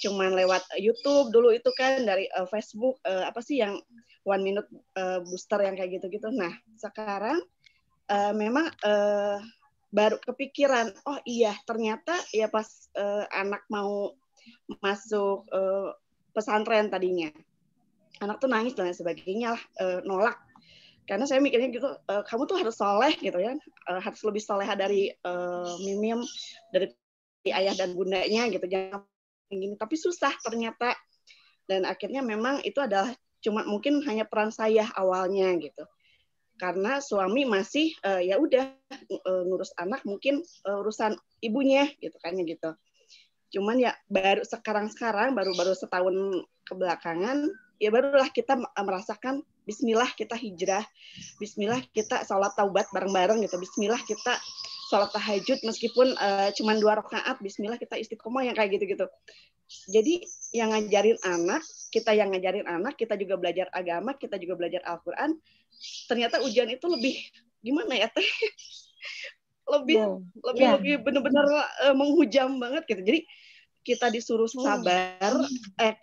cuman lewat YouTube dulu itu kan dari Facebook yang 1 minute booster yang kayak gitu-gitu. Nah sekarang memang baru kepikiran, oh iya ternyata ya pas anak mau masuk pesantren tadinya, anak tuh nangis dan sebagainya lah, nolak. Karena saya mikirnya gitu, kamu tuh harus soleh gitu ya, harus lebih soleha dari Mimim, dari ayah dan bundanya gitu, jangan gini. Tapi susah ternyata, dan akhirnya memang itu adalah cuma mungkin hanya peran saya awalnya gitu. Karena suami masih ya udah ngurus anak mungkin urusan ibunya gitu kan gitu. Cuman ya baru sekarang baru setahun kebelakangan ya barulah kita merasakan bismillah kita hijrah, bismillah kita sholat taubat bareng-bareng gitu, bismillah kita sholat tahajud meskipun cuma 2 rakaat, bismillah kita istiqomah yang kayak gitu-gitu. Jadi yang ngajarin anak, kita juga belajar agama, kita juga belajar Al-Quran. Ternyata ujian itu lebih gimana ya Teh? lebih benar-benar menghujam banget gitu. Jadi kita disuruh sabar,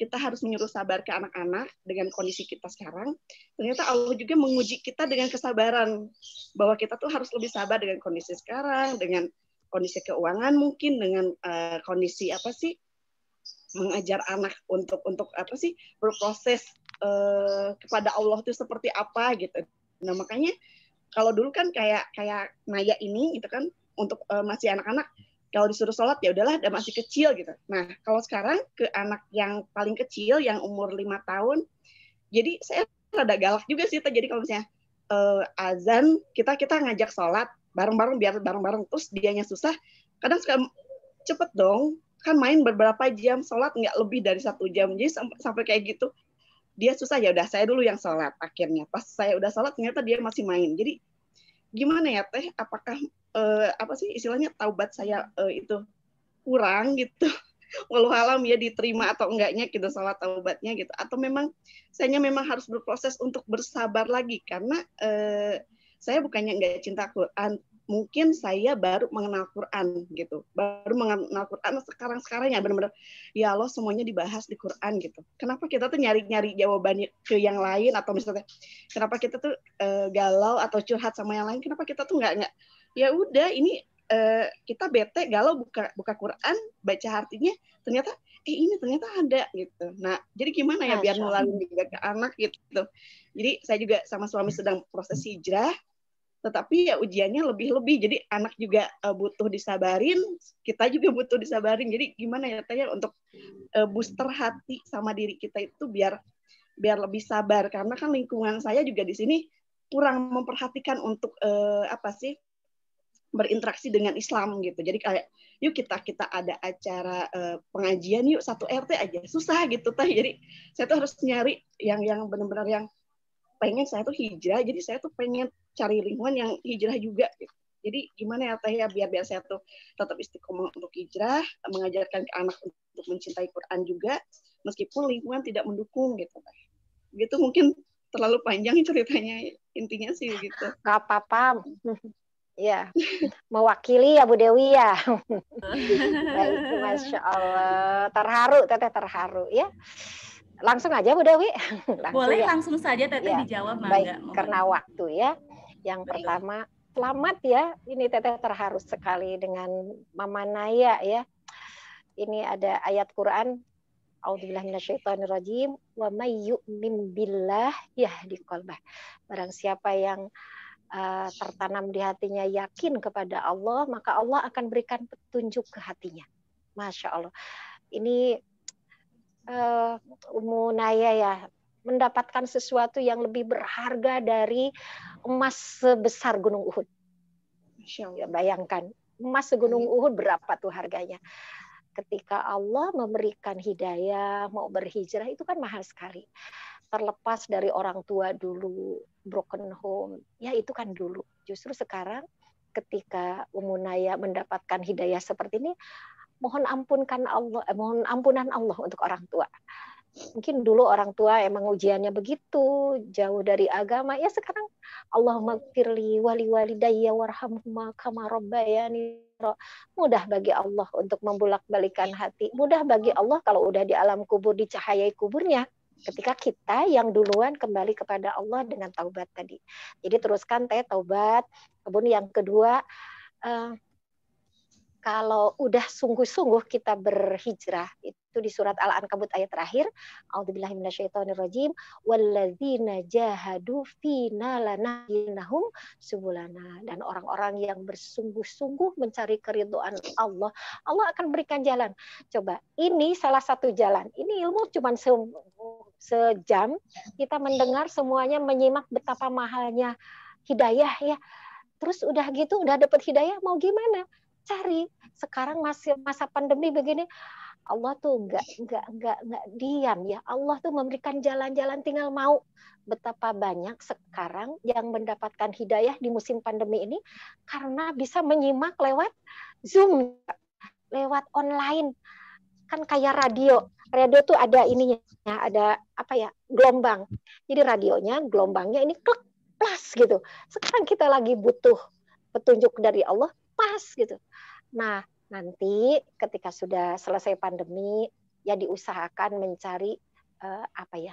kita harus menyuruh sabar ke anak-anak dengan kondisi kita sekarang. Ternyata Allah juga menguji kita dengan kesabaran bahwa kita tuh harus lebih sabar dengan kondisi sekarang, dengan kondisi keuangan mungkin, dengan kondisi mengajar anak untuk berproses kepada Allah itu seperti apa gitu. Nah makanya kalau dulu kan kayak Naya ini gitu kan untuk masih anak-anak, kalau disuruh sholat ya udahlah, udah masih kecil gitu. Nah kalau sekarang ke anak yang paling kecil yang umur 5 tahun, jadi saya rada galak juga sih. Jadi kalau misalnya azan kita ngajak sholat bareng-bareng biar bareng-bareng, terus dianya susah, kadang suka cepet dong kan main beberapa jam, sholat nggak lebih dari 1 jam, jadi sampai kayak gitu dia susah, ya udah saya dulu yang sholat. Akhirnya pas saya udah sholat ternyata dia masih main. Jadi gimana ya Teh, apakah istilahnya taubat saya itu kurang gitu, walau alam ya diterima atau enggaknya gitu sholat taubatnya gitu, atau memang saya memang harus berproses untuk bersabar lagi karena saya bukannya nggak cinta Quran, mungkin saya baru mengenal Quran gitu, baru mengenal Quran sekarang ya benar-benar ya Allah semuanya dibahas di Quran gitu. Kenapa kita tuh nyari jawabannya ke yang lain, atau misalnya kenapa kita tuh galau atau curhat sama yang lain, kenapa kita tuh nggak ya udah ini kita bete galau buka Quran, baca artinya ternyata ini ternyata ada gitu. Nah jadi gimana ya biar nularin juga ke anak gitu. Jadi saya juga sama suami sedang proses hijrah, tetapi ya ujiannya lebih-lebih, jadi anak juga butuh disabarin, kita juga butuh disabarin. Jadi gimana ya Tanya untuk booster hati sama diri kita itu biar lebih sabar, karena kan lingkungan saya juga di sini kurang memperhatikan untuk berinteraksi dengan Islam gitu. Jadi kayak yuk kita ada acara pengajian yuk 1 RT aja susah gitu Teh. Jadi saya tuh harus nyari yang benar-benar yang pengen saya tuh hijrah, jadi saya tuh pengen cari lingkungan yang hijrah juga gitu. Jadi gimana ya Teh ya biar saya tuh tetap istiqomah untuk hijrah, mengajarkan ke anak untuk mencintai Quran juga meskipun lingkungan tidak mendukung gitu Teh. Gitu mungkin terlalu panjang ceritanya, intinya sih gitu. Gak apa-apa. Ya, mewakili ya Bu Dewi ya. Baik, Masya Allah. Terharu Teteh, terharu ya. Langsung aja Bu Dewi. Boleh ya. langsung saja Teteh Ya, dijawab, baik, Mangga. karena waktu ya. Yang pertama, selamat ya. Ini Teteh terharu sekali dengan Mama Naya ya. Ini ada ayat Quran. A'udzubillahi minasyaitonirrajim. Wa may yu'min billah yahdi qalbah. Barang siapa yang tertanam di hatinya yakin kepada Allah, maka Allah akan berikan petunjuk ke hatinya. Masya Allah. Ini Ummu Naya ya, mendapatkan sesuatu yang lebih berharga dari emas sebesar Gunung Uhud. Ya, bayangkan, emas segunung Uhud berapa tuh harganya? Ketika Allah memberikan hidayah, mau berhijrah, itu kan mahal sekali. Terlepas dari orang tua dulu, broken home, ya itu kan dulu. Justru sekarang ketika Ummu Naya mendapatkan hidayah seperti ini, mohon ampunan Allah untuk orang tua. Mungkin dulu orang tua emang ujiannya begitu, jauh dari agama. Ya sekarang Allahumma gfirli wali walidayya warhamhuma kama rabbayani. Mudah bagi Allah untuk membulak-balikan hati. Mudah bagi Allah kalau udah di alam kubur, dicahayai kuburnya. Ketika kita yang duluan kembali kepada Allah dengan taubat tadi. Jadi teruskan Teh taubat. Kemudian yang kedua, kalau udah sungguh-sungguh kita berhijrah, itu di surat Al-Ankabut ayat terakhir, a'udzubillahi minasyaitonirrajim, walladzina jahadu fina lanahdinahum subulana. Dan orang-orang yang bersungguh-sungguh mencari keridhaan Allah, Allah akan berikan jalan. Coba, ini salah satu jalan. Ini ilmu cuma sejam, kita mendengar semuanya, menyimak betapa mahalnya hidayah ya. Terus udah gitu, udah dapat hidayah, mau gimana? Cari. Sekarang masih masa pandemi begini, Allah tuh nggak diam ya. Allah tuh memberikan jalan-jalan, tinggal mau. Betapa banyak sekarang yang mendapatkan hidayah di musim pandemi ini karena bisa menyimak lewat Zoom, lewat online. Kan kayak radio. Radio tuh ada ininya, ada apa ya? Gelombang. Jadi radionya, gelombangnya ini klik plus gitu. Sekarang kita lagi butuh petunjuk dari Allah, pas gitu. Nah, nanti ketika sudah selesai pandemi, ya diusahakan mencari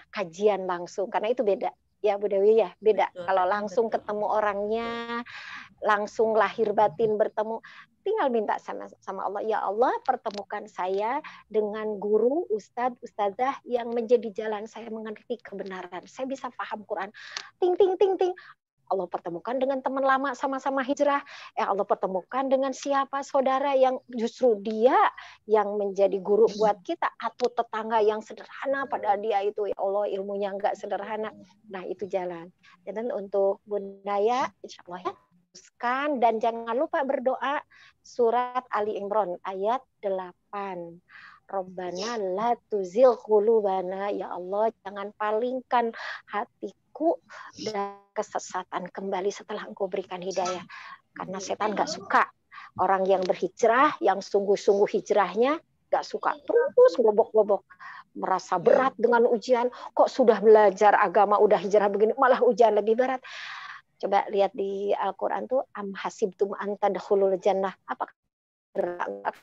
kajian langsung, karena itu beda. Ya Bu Dewi ya, beda. Betul, kalau langsung ketemu orangnya, langsung lahir batin bertemu, tinggal minta sama Allah, ya Allah pertemukan saya dengan guru, ustadz, ustazah yang menjadi jalan saya mengerti kebenaran. Saya bisa paham Quran. Ting ting ting ting. Allah pertemukan dengan teman lama sama-sama hijrah. Allah pertemukan dengan siapa saudara yang justru dia yang menjadi guru buat kita, atau tetangga yang sederhana padahal dia itu ya Allah ilmunya nggak sederhana. Nah itu jalan. Dan untuk Bundaya, insya Allah ya, teruskan dan jangan lupa berdoa surat Ali Imran ayat 8. Rabbana la tuzigh qulubana, ya Allah jangan palingkan hatiku dan kesesatan kembali setelah Engkau berikan hidayah. Karena setan gak suka orang yang berhijrah, yang sungguh-sungguh hijrahnya gak suka terus ngobok-ngobok, merasa berat dengan ujian. Kok sudah belajar agama udah hijrah begini malah ujian lebih berat. Coba lihat di Al-Quran tuh, am hasibtum an tadkhulul jannah, apakah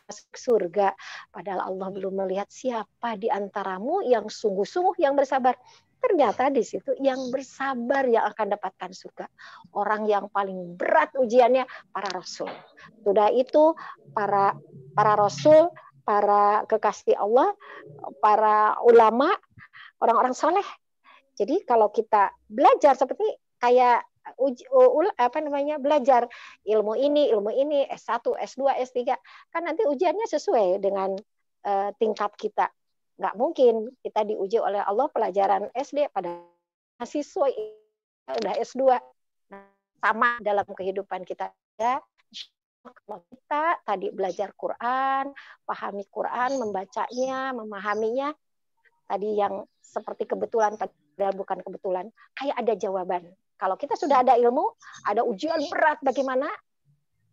masuk surga, padahal Allah belum melihat siapa di antaramu yang sungguh-sungguh yang bersabar. Ternyata di situ yang bersabar yang akan dapatkan surga. Orang yang paling berat ujiannya para rasul. Sudah itu para rasul, para kekasih Allah, para ulama, orang-orang soleh. Jadi kalau kita belajar seperti kayak belajar ilmu ini S1, S2, S3, kan nanti ujiannya sesuai dengan tingkat kita. Nggak mungkin kita diuji oleh Allah pelajaran SD pada mahasiswa udah S2. Nah, sama dalam kehidupan kita ya. Kalau kita tadi belajar Quran, pahami Quran, membacanya, memahaminya, tadi yang seperti kebetulan padahal bukan kebetulan, kayak ada jawaban. Kalau kita sudah ada ilmu, ada ujian berat bagaimana?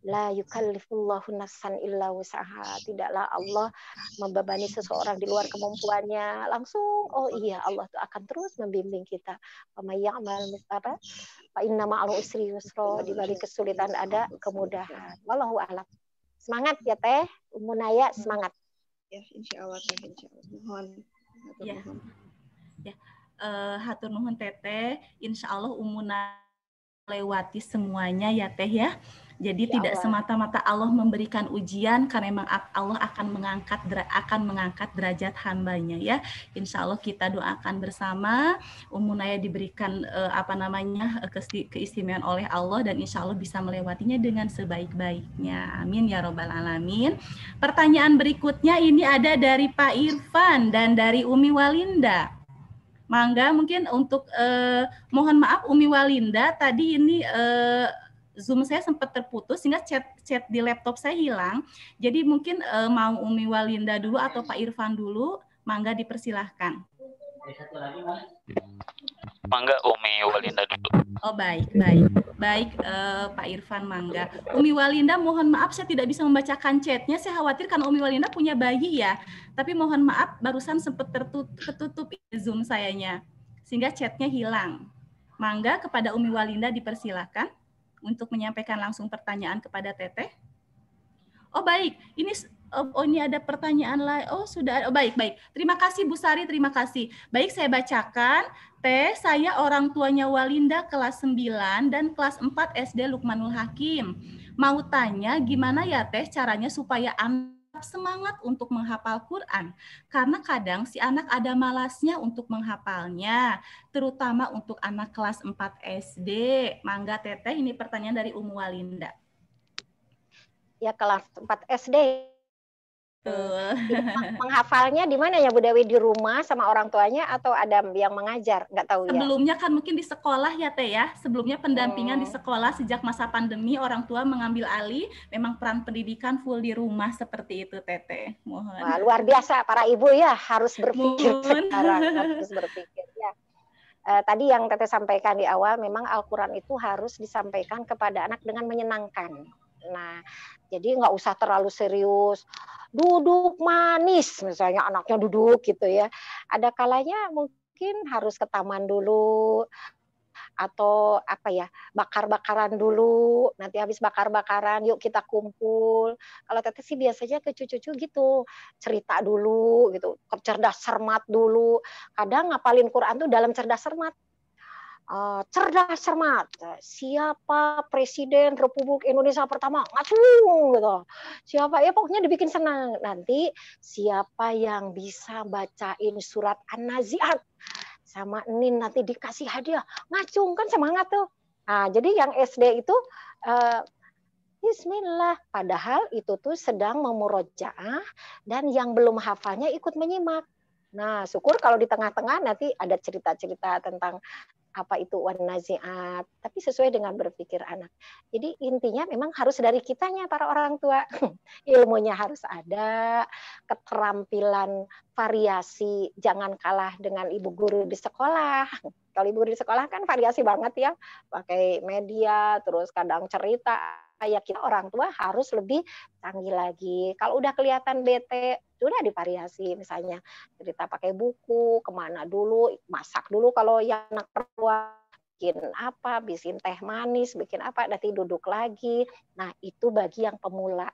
La yukallifullahu nafsan illa wus'aha. Tidaklah Allah membebani seseorang di luar kemampuannya. Langsung, oh iya, Allah tuh akan terus membimbing kita. Fa inna ma'al usri yusra. Di balik kesulitan ada kemudahan. Wallahu a'lam. Semangat ya Teh, Ummu Naya, semangat. Ya, insya Allah Teh, insya Allah. Mohon. Ya. Ya, hatur nuhun Teteh. Insya Allah Umuna lewati semuanya ya Teh ya. Jadi Ya tidak Allah. semata-mata Allah memberikan ujian, karena memang Allah akan mengangkat derajat hambanya ya. Insya Allah kita doakan bersama Umunaya diberikan keistimewaan oleh Allah, dan insya Allah bisa melewatinya dengan sebaik-baiknya. Amin ya robbal alamin. Pertanyaan berikutnya ini ada dari Pak Irfan dan dari Umi Walinda. Mangga mungkin untuk mohon maaf Umi Walinda, tadi ini Zoom saya sempat terputus sehingga chat di laptop saya hilang. Jadi mungkin mau Umi Walinda dulu atau Pak Irfan dulu, mangga dipersilahkan. Mangga Umi Walinda dulu. Oh baik Pak Irfan, mangga. Umi Walinda mohon maaf saya tidak bisa membacakan chatnya, saya khawatir karena Umi Walinda punya bayi ya. Tapi mohon maaf barusan sempat tertutup Zoom sayanya sehingga chatnya hilang. Mangga kepada Umi Walinda dipersilakan untuk menyampaikan langsung pertanyaan kepada Teteh. Oh baik, ini ada pertanyaan lain. Oh sudah, baik. Terima kasih Bu Sari, terima kasih. Baik, saya bacakan. Teh, saya orang tuanya Walinda kelas 9 dan kelas 4 SD Lukmanul Hakim. Mau tanya gimana ya Teh caranya supaya anak semangat untuk menghafal Quran, karena kadang si anak ada malasnya untuk menghafalnya, terutama untuk anak kelas 4 SD. Mangga Teteh, ini pertanyaan dari Umu Walinda. Ya kelas 4 SD. Menghafalnya di mana ya Bu Dewi, di rumah sama orang tuanya atau ada yang mengajar? Nggak tahu ya. Sebelumnya kan mungkin di sekolah ya Teh ya. Sebelumnya pendampingan di sekolah, sejak masa pandemi orang tua mengambil alih, memang peran pendidikan full di rumah seperti itu Teteh. Mohon. Wah, luar biasa para ibu ya, harus berpikir sekarang, harus berpikir ya. Tadi yang Teteh sampaikan di awal, memang Al-Quran itu harus disampaikan kepada anak dengan menyenangkan. Nah, jadi nggak usah terlalu serius. Duduk manis, misalnya anaknya duduk gitu ya. Ada kalanya mungkin harus ke taman dulu, atau bakar-bakaran dulu. Nanti habis bakar-bakaran, yuk kita kumpul. Kalau Teteh sih biasanya ke cucu-cucu gitu, cerita dulu gitu, cerdas cermat dulu. Kadang ngapalin Quran tuh dalam cerdas cermat. Cerdas cermat, siapa Presiden Republik Indonesia pertama, ngacung gitu. Siapa ya, pokoknya dibikin senang. Nanti siapa yang bisa bacain surat An-Nazi'at sama Nin nanti dikasih hadiah, ngacung, kan semangat tuh. Nah, jadi yang SD itu Bismillah, padahal itu tuh sedang memurojaah dan yang belum hafalnya ikut menyimak. Nah, syukur kalau di tengah-tengah nanti ada cerita-cerita tentang apa itu wan-nazi'at, tapi sesuai dengan berpikir anak. Jadi intinya memang harus dari kitanya para orang tua. Ilmunya harus ada, keterampilan variasi, jangan kalah dengan ibu guru di sekolah. Kalau ibu guru di sekolah kan variasi banget ya, pakai media, terus kadang cerita. Kayak kita orang tua harus lebih canggih lagi. Kalau udah kelihatan bete, sudah divariasi, misalnya cerita pakai buku, kemana dulu, masak dulu kalau yang anak perempuan, bikin apa, bikin teh manis, bikin apa, nanti duduk lagi. Nah itu bagi yang pemula.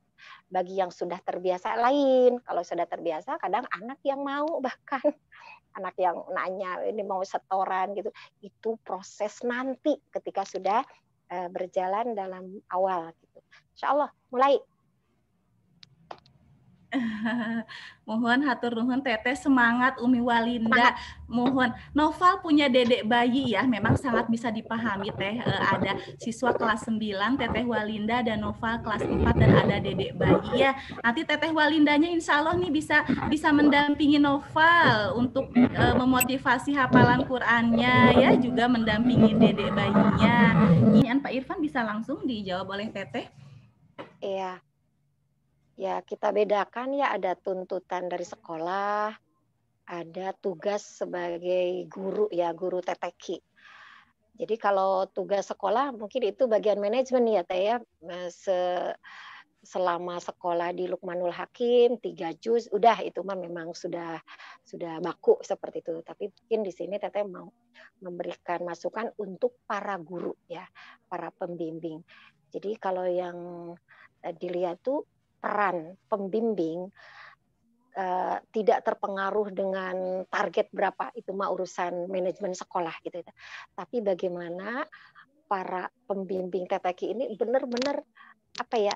Bagi yang sudah terbiasa lain. Kalau sudah terbiasa, kadang anak yang mau, bahkan anak yang nanya ini mau setoran gitu, itu proses nanti ketika sudah berjalan dalam awal gitu. Insya Allah mulai. Mohon hatur nuhun Teteh, semangat Umi Walinda. Mohon, Noval punya dedek bayi ya, memang sangat bisa dipahami Teh. Ada siswa kelas 9 Teteh Walinda dan Noval kelas 4 dan ada dedek bayi ya. Nanti Teteh Walindanya insya Allah nih bisa mendampingi Noval untuk memotivasi hafalan Qur'annya ya, juga mendampingi dedek bayinya. Ini Pak Irfan bisa langsung dijawab oleh Teteh. Iya. Ya, kita bedakan ya, ada tuntutan dari sekolah, ada tugas sebagai guru ya, guru TTQ. Jadi kalau tugas sekolah mungkin itu bagian manajemen ya Teh ya. Selama sekolah di Lukmanul Hakim 3 juz, udah itu mah memang sudah baku seperti itu. Tapi mungkin di sini Teteh mau memberikan masukan untuk para guru ya, para pembimbing. Jadi kalau yang dilihat tuh peran pembimbing tidak terpengaruh dengan target berapa, itu mah urusan manajemen sekolah gitu. Tapi bagaimana para pembimbing TTQ ini benar-benar apa ya,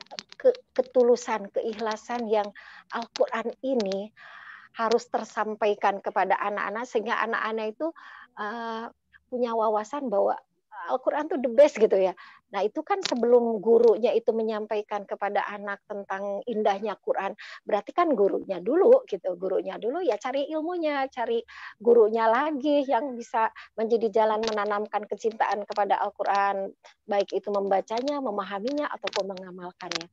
ketulusan, keikhlasan yang Al-Quran ini harus tersampaikan kepada anak-anak sehingga anak-anak itu punya wawasan bahwa Al-Quran itu the best gitu ya. Nah itu kan sebelum gurunya itu menyampaikan kepada anak tentang indahnya Quran, berarti kan gurunya dulu gitu, gurunya dulu ya cari ilmunya, cari gurunya lagi yang bisa menjadi jalan menanamkan kecintaan kepada Al-Quran, baik itu membacanya, memahaminya ataupun mengamalkannya.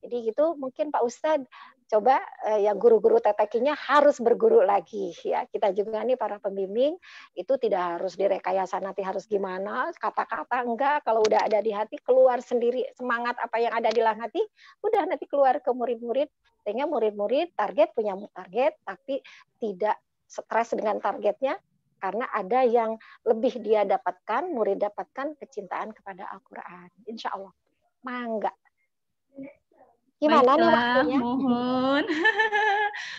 Jadi gitu mungkin Pak Ustadz, coba ya guru-guru TTQ-nya harus berguru lagi ya. Kita juga nih para pembimbing itu tidak harus direkayasa nanti harus gimana, kata-kata enggak, kalau udah ada di hati keluar sendiri semangat apa yang ada di dalam hati, udah nanti keluar ke murid-murid sehingga murid-murid punya target tapi tidak stres dengan targetnya karena ada yang lebih dia dapatkan, murid dapatkan kecintaan kepada Al-Quran. Insya Allah. Mangga. Gimana nih waktunya? Mohon.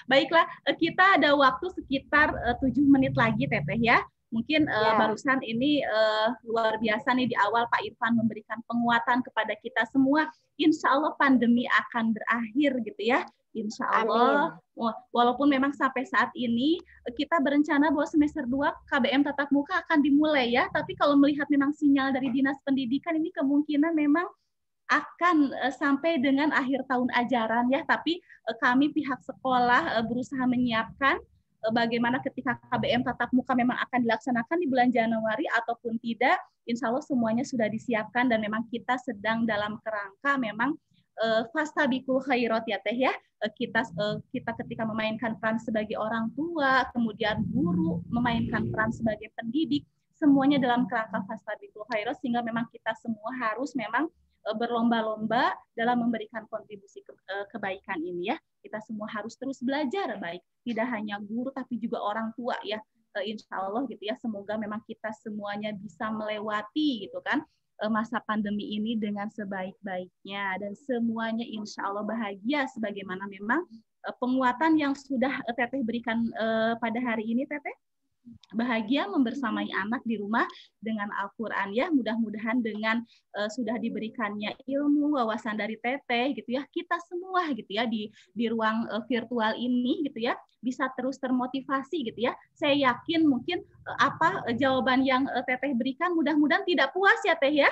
Baiklah, kita ada waktu sekitar 7 menit lagi Teteh ya. Mungkin barusan ini luar biasa nih di awal Pak Irfan memberikan penguatan kepada kita semua. Insya Allah pandemi akan berakhir gitu ya. Insya Allah. Walaupun memang sampai saat ini kita berencana bahwa semester 2 KBM tatap muka akan dimulai ya. Tapi kalau melihat memang sinyal dari Dinas Pendidikan ini kemungkinan memang akan sampai dengan akhir tahun ajaran ya, tapi kami pihak sekolah berusaha menyiapkan bagaimana ketika KBM tatap muka memang akan dilaksanakan di bulan Januari ataupun tidak, insya Allah semuanya sudah disiapkan dan memang kita sedang dalam kerangka memang fastabiqul khairat ya Teh ya, kita ketika memainkan peran sebagai orang tua, kemudian guru memainkan peran sebagai pendidik, semuanya dalam kerangka fastabiqul khairat sehingga memang kita semua harus memang berlomba-lomba dalam memberikan kontribusi kebaikan ini ya. Kita semua harus terus belajar baik tidak hanya guru tapi juga orang tua ya. Insya Allah gitu ya. Semoga memang kita semuanya bisa melewati gitu kan masa pandemi ini dengan sebaik-baiknya dan semuanya insya Allah bahagia sebagaimana memang penguatan yang sudah Teteh berikan pada hari ini Teteh. Bahagia membersamai anak di rumah dengan Al-Quran ya, mudah-mudahan dengan sudah diberikannya ilmu wawasan dari Teteh gitu ya, kita semua gitu ya di ruang virtual ini gitu ya bisa terus termotivasi gitu ya. Saya yakin mungkin jawaban yang Teteh berikan mudah-mudahan tidak puas ya Teh ya.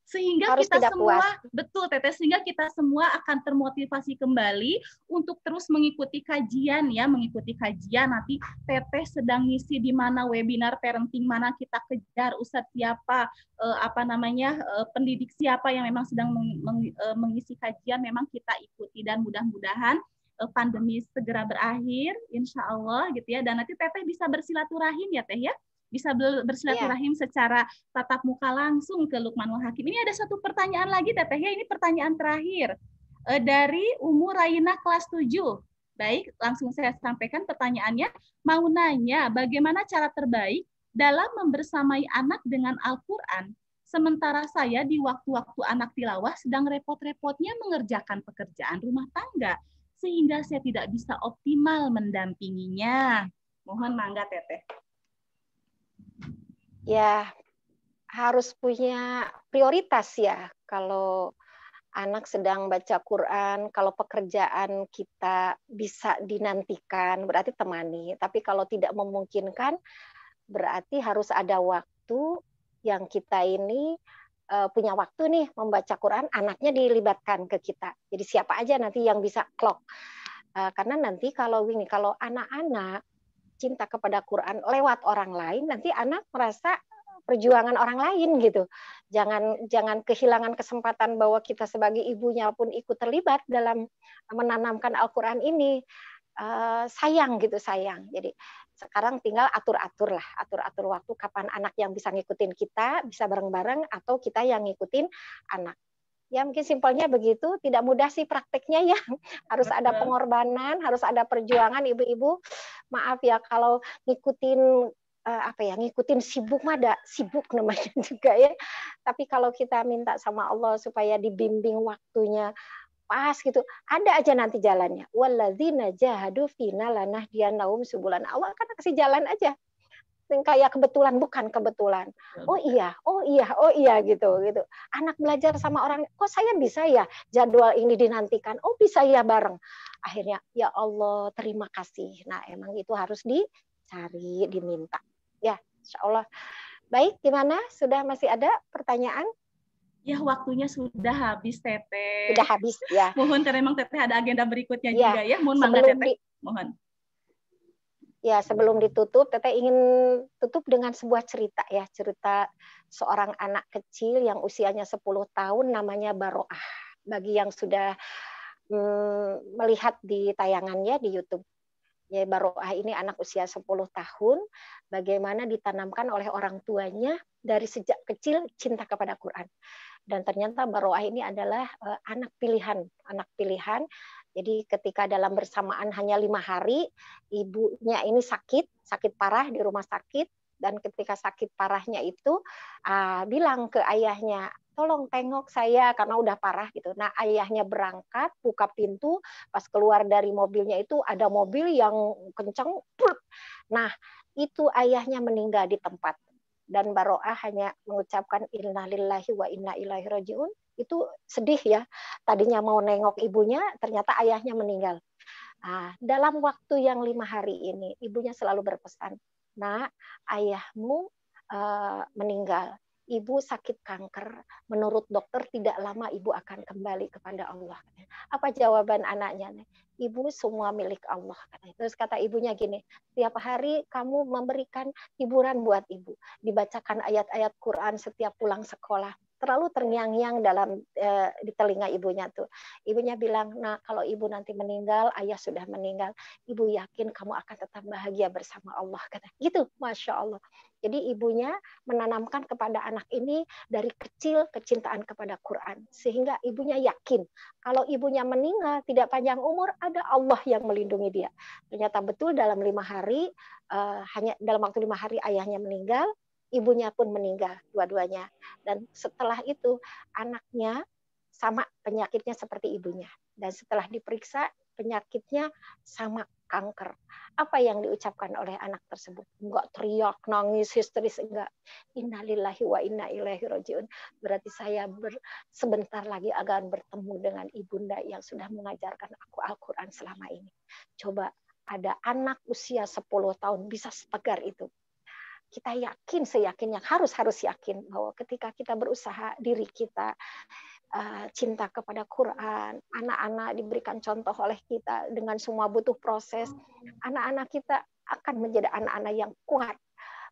Sehingga harus kita semua puas. Betul Teteh, sehingga kita semua akan termotivasi kembali untuk terus mengikuti kajian ya, mengikuti kajian. Nanti Teteh sedang ngisi di mana webinar parenting mana kita kejar, ustadz siapa, pendidik siapa yang memang sedang mengisi kajian memang kita ikuti dan mudah-mudahan pandemi segera berakhir insya Allah gitu ya, dan nanti Teteh bisa bersilaturahim ya Teh ya, bisa bersilaturahim secara tatap muka langsung ke Luqmanul Hakim. Ini ada satu pertanyaan lagi Teteh ya, ini pertanyaan terakhir dari Umu Raina kelas 7. Baik, langsung saya sampaikan pertanyaannya. Mau nanya bagaimana cara terbaik dalam membersamai anak dengan Al-Quran, sementara saya di waktu-waktu anak tilawah sedang repot-repotnya mengerjakan pekerjaan rumah tangga, sehingga saya tidak bisa optimal mendampinginya. Mohon mangga Teteh. Ya, harus punya prioritas ya. Kalau anak sedang baca Quran, kalau pekerjaan kita bisa dinantikan, berarti temani. Tapi kalau tidak memungkinkan, berarti harus ada waktu yang kita ini punya waktu nih membaca Quran, anaknya dilibatkan ke kita. Jadi siapa aja nanti yang bisa clock. Karena nanti kalau anak-anak cinta kepada Quran lewat orang lain, nanti anak merasa perjuangan orang lain gitu. Jangan kehilangan kesempatan bahwa kita sebagai ibunya pun ikut terlibat dalam menanamkan Al-Quran ini. Sayang. Jadi sekarang tinggal atur waktu kapan anak yang bisa ngikutin kita, bisa bareng-bareng, atau kita yang ngikutin anak. Ya mungkin simpelnya begitu, tidak mudah sih prakteknya ya. Harus ada pengorbanan, harus ada perjuangan ibu-ibu. Maaf ya kalau ngikutin ngikutin sibuk namanya juga ya. Tapi kalau kita minta sama Allah supaya dibimbing waktunya pas gitu, ada aja nanti jalannya. Walladzina jahadu fina lanahdiyannahum subulana. Allah kan kasih jalan aja. Kayak kebetulan, bukan kebetulan. Oh iya gitu. Anak belajar sama orang, kok saya bisa ya jadwal ini dinantikan. Oh bisa ya bareng. Akhirnya ya Allah terima kasih. Nah emang itu harus dicari, diminta. Ya insya Allah. Baik, gimana? Sudah masih ada pertanyaan? Ya, waktunya sudah habis, Teteh. Sudah habis, ya. Mohon, karena memang Teteh ada agenda berikutnya ya. juga ya. Mohon mangga, Teteh. Mohon. Ya, sebelum ditutup, Teteh ingin tutup dengan sebuah cerita ya. Cerita seorang anak kecil yang usianya 10 tahun, namanya Baroah. Bagi yang sudah melihat di tayangannya di YouTube. Ya, Baroah ini anak usia 10 tahun, bagaimana ditanamkan oleh orang tuanya dari sejak kecil cinta kepada Quran. Dan ternyata Baroah ini adalah anak pilihan. Jadi ketika dalam bersamaan hanya 5 hari, ibunya ini sakit parah di rumah sakit, dan ketika sakit parahnya itu bilang ke ayahnya, tolong tengok saya karena udah parah gitu. Nah ayahnya berangkat, buka pintu, pas keluar dari mobilnya itu ada mobil yang kencang, nah itu ayahnya meninggal di tempat. Dan Baroah hanya mengucapkan inna lillahi wa inna ilaihi rajiun. Itu sedih ya. Tadinya mau nengok ibunya, ternyata ayahnya meninggal. Dalam waktu yang 5 hari ini, ibunya selalu berpesan, nak, ayahmu meninggal. Ibu sakit kanker. Menurut dokter tidak lama ibu akan kembali kepada Allah. Apa jawaban anaknya? Ibu semua milik Allah. Terus kata ibunya gini, tiap hari kamu memberikan hiburan buat ibu. Dibacakan ayat-ayat Quran setiap pulang sekolah. Terlalu terngiang-ngiang dalam di telinga ibunya tuh. Ibunya bilang, nah kalau ibu nanti meninggal, ayah sudah meninggal, ibu yakin kamu akan tetap bahagia bersama Allah. Kata gitu, Masya Allah. Jadi ibunya menanamkan kepada anak ini dari kecil kecintaan kepada Quran. Sehingga ibunya yakin, kalau ibunya meninggal, tidak panjang umur, ada Allah yang melindungi dia. Ternyata betul dalam 5 hari, hanya dalam waktu 5 hari ayahnya meninggal, ibunya pun meninggal dua-duanya. Dan setelah itu anaknya sama penyakitnya seperti ibunya. Dan setelah diperiksa penyakitnya sama kanker. Apa yang diucapkan oleh anak tersebut? Enggak teriak, nangis, histeris, enggak. Innalillahi wa inna ilaihi rajiun. Berarti saya sebentar lagi akan bertemu dengan ibunda yang sudah mengajarkan aku Al-Quran selama ini. Coba ada anak usia 10 tahun bisa setegar itu. Kita yakin, seyakinnya harus yakin bahwa ketika kita berusaha, diri kita cinta kepada Quran, anak-anak diberikan contoh oleh kita dengan semua butuh proses, anak-anak kita akan menjadi anak-anak yang kuat,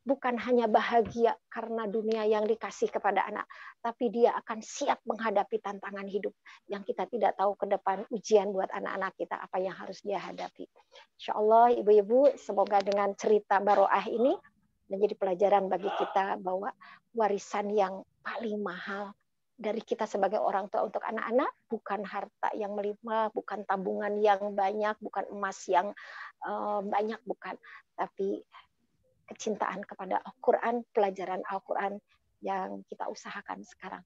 bukan hanya bahagia karena dunia yang dikasih kepada anak, tapi dia akan siap menghadapi tantangan hidup yang kita tidak tahu ke depan, ujian buat anak-anak kita apa yang harus dia hadapi. Insya Allah ibu-ibu, semoga dengan cerita Baroah ini menjadi pelajaran bagi kita bahwa warisan yang paling mahal dari kita sebagai orang tua untuk anak-anak bukan harta yang melimpah, bukan tabungan yang banyak, bukan emas yang banyak, bukan, tapi kecintaan kepada Al-Quran, pelajaran Al-Quran yang kita usahakan sekarang.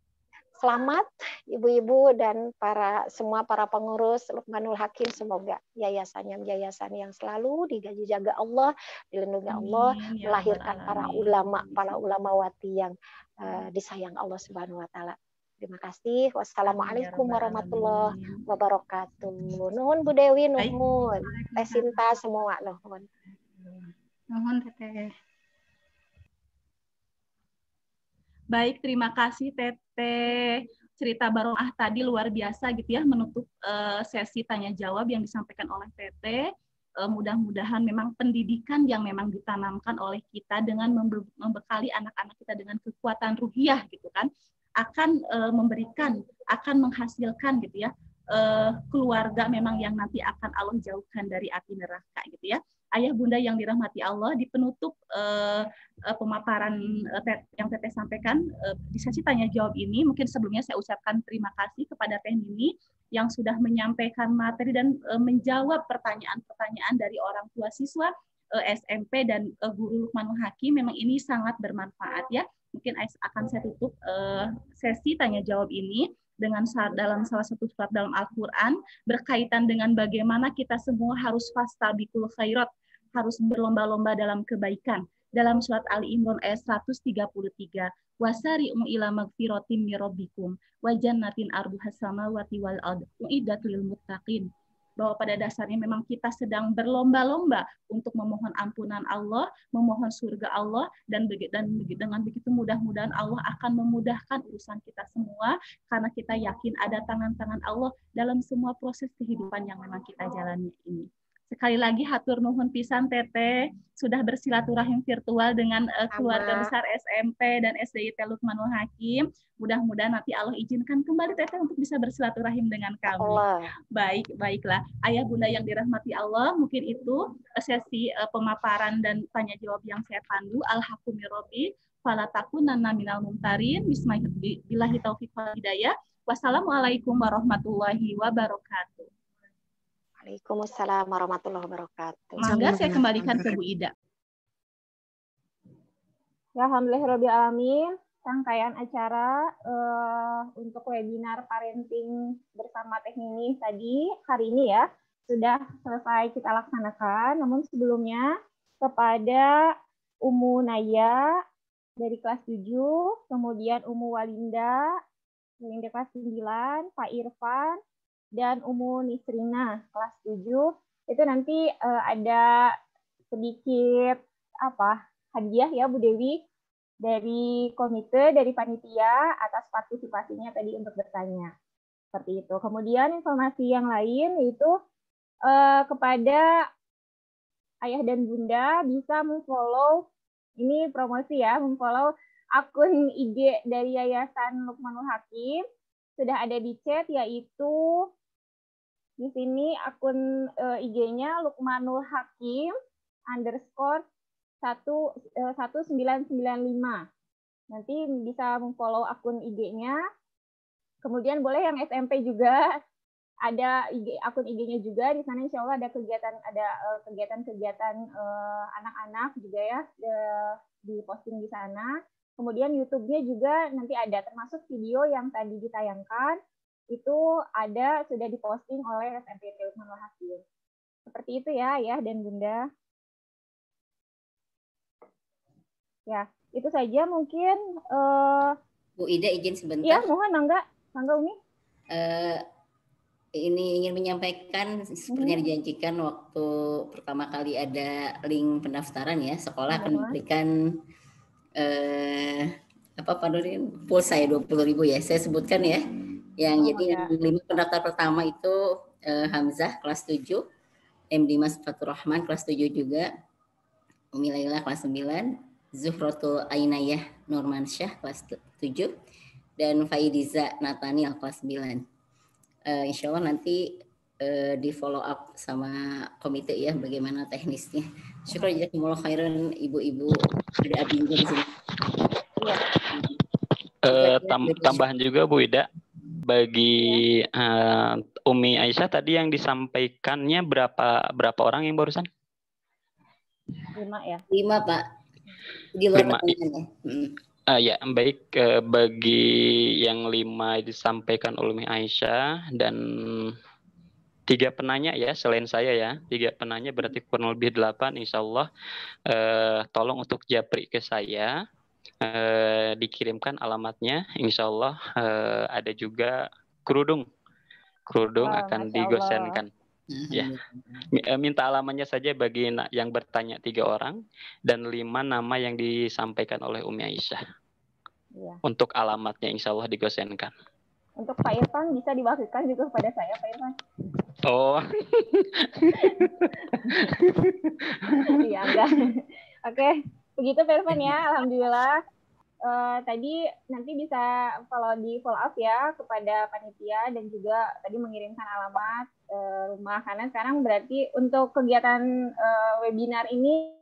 Selamat ibu-ibu dan semua para pengurus Luqmanul Hakim, semoga yayasannya yayasan yang selalu dijaga Allah, dilindungi Allah, melahirkan para ulamawati yang disayang Allah Subhanahu wa taala. Terima kasih. Wassalamualaikum warahmatullahi wabarakatuh. Nuhun Bu Dewi, nuhun. Teh Sinta semua, nuhun. Nuhun Teteh. Baik, terima kasih Teteh. Cerita Baroah tadi luar biasa gitu ya, menutup sesi tanya jawab yang disampaikan oleh Teteh. Mudah-mudahan memang pendidikan yang memang ditanamkan oleh kita dengan membekali anak-anak kita dengan kekuatan ruhiyah gitu kan, akan memberikan, akan menghasilkan gitu ya, keluarga memang yang nanti akan Allah jauhkan dari api neraka gitu ya. Ayah bunda yang dirahmati Allah, di penutup pemaparan yang Teteh sampaikan di sesi tanya jawab ini, mungkin sebelumnya saya ucapkan terima kasih kepada Teh Nini yang sudah menyampaikan materi dan menjawab pertanyaan-pertanyaan dari orang tua siswa SMP dan guru Luqmanul Hakim. Memang ini sangat bermanfaat ya. Mungkin akan saya tutup sesi tanya jawab ini. dalam salah satu surat dalam Al-Quran berkaitan dengan bagaimana kita semua harus fastabiqul khairat, harus berlomba-lomba dalam kebaikan. Dalam surat Ali Imran ayat 133, wasari'u ila magfiratin mir rabbikum wa jannatin arduhas samawati wal ardh uiddat lil muttaqin. Bahwa pada dasarnya memang kita sedang berlomba-lomba untuk memohon ampunan Allah, memohon surga Allah, dan dengan begitu mudah-mudahan Allah akan memudahkan urusan kita semua, karena kita yakin ada tangan-tangan Allah dalam semua proses kehidupan yang memang kita jalani ini. Sekali lagi hatur nuhun pisan Teteh sudah bersilaturahim virtual dengan keluarga besar SMP dan SDIT Luqmanul Hakim. Mudah-mudahan nanti Allah izinkan kembali Teteh untuk bisa bersilaturahim dengan kami. Baiklah. Ayah bunda yang dirahmati Allah, mungkin itu sesi pemaparan dan tanya jawab yang saya pandu. Alhamdulillah, fala takunanna minal mumtarin. Bismillahirrahmanirrahim. Taufiq wal hidayah. Wassalamualaikum warahmatullahi wabarakatuh. Waalaikumsalam warahmatullahi wabarakatuh. Mangga saya kembalikan ke Bu Ida. Ya, alhamdulillahirabbil alamin. Rangkaian acara untuk webinar parenting bersama Teh Nini tadi hari ini ya sudah selesai kita laksanakan. Namun sebelumnya kepada Umu Naya dari kelas 7, kemudian Umu Walinda kelas 9, Pak Irfan, dan Umu Nisrina kelas 7 itu nanti ada sedikit hadiah ya Bu Dewi dari komite, dari panitia atas partisipasinya tadi untuk bertanya. Seperti itu. Kemudian informasi yang lain yaitu kepada ayah dan bunda bisa memfollow, ini promosi ya, memfollow akun IG dari Yayasan Luqmanul Hakim. Sudah ada di chat, yaitu di sini akun IG-nya Luqmanul Hakim _1995. Nanti bisa memfollow akun IG-nya. Kemudian boleh yang SMP juga ada akun IG-nya juga. Di sana insya Allah ada kegiatan-kegiatan anak-anak juga ya di posting di sana. Kemudian YouTube-nya juga nanti ada, termasuk video yang tadi ditayangkan, itu ada, sudah diposting oleh SMP Luqmanul Hakim. Seperti itu ya, Ayah dan Bunda. Ya, itu saja mungkin. Bu Ida izin sebentar. Ya, mohon, Mangga Umi. Ini ingin menyampaikan, seperti yang dijanjikan waktu pertama kali ada link pendaftaran ya, sekolah akan memberikan Pak Nurin, pulsa ya 20.000 ya, saya sebutkan ya. Yang jadi 5 pendaftar pertama itu Hamzah kelas 7, M. Dimas Fatur Rahman kelas 7 juga, Umi Laila kelas 9, Zuhrotul Ainayah Nurmansyah kelas 7, dan Faidiza Nathaniel kelas 9. Insya Allah nanti di follow up sama komite ya bagaimana teknisnya. Syukur jazakumullah khairan ibu-ibu ada abdi di sini. Tambahan juga Bu Ida, bagi Umi Aisyah tadi yang disampaikannya berapa orang yang barusan? 5 ya. 5 Pak. Di luar pertanyaan ya. Ya, baik, bagi yang 5 disampaikan oleh Umi Aisyah dan 3 penanya ya, selain saya ya, 3 penanya berarti kurang lebih 8, insya Allah tolong untuk japri ke saya, dikirimkan alamatnya, insya Allah ada juga kerudung akan digosenkan. Ya, minta alamatnya saja bagi yang bertanya 3 orang dan 5 nama yang disampaikan oleh Umi Aisyah. Ya. Untuk alamatnya insya Allah digosenkan. Untuk Pak Irfan bisa diwakilkan juga kepada saya, Pak Irfan. Oh. Iya, enggak. Oke, begitu Pak Irfan ya, alhamdulillah. Tadi nanti bisa kalau di follow up ya kepada panitia dan juga tadi mengirimkan alamat rumah, karena sekarang berarti untuk kegiatan webinar ini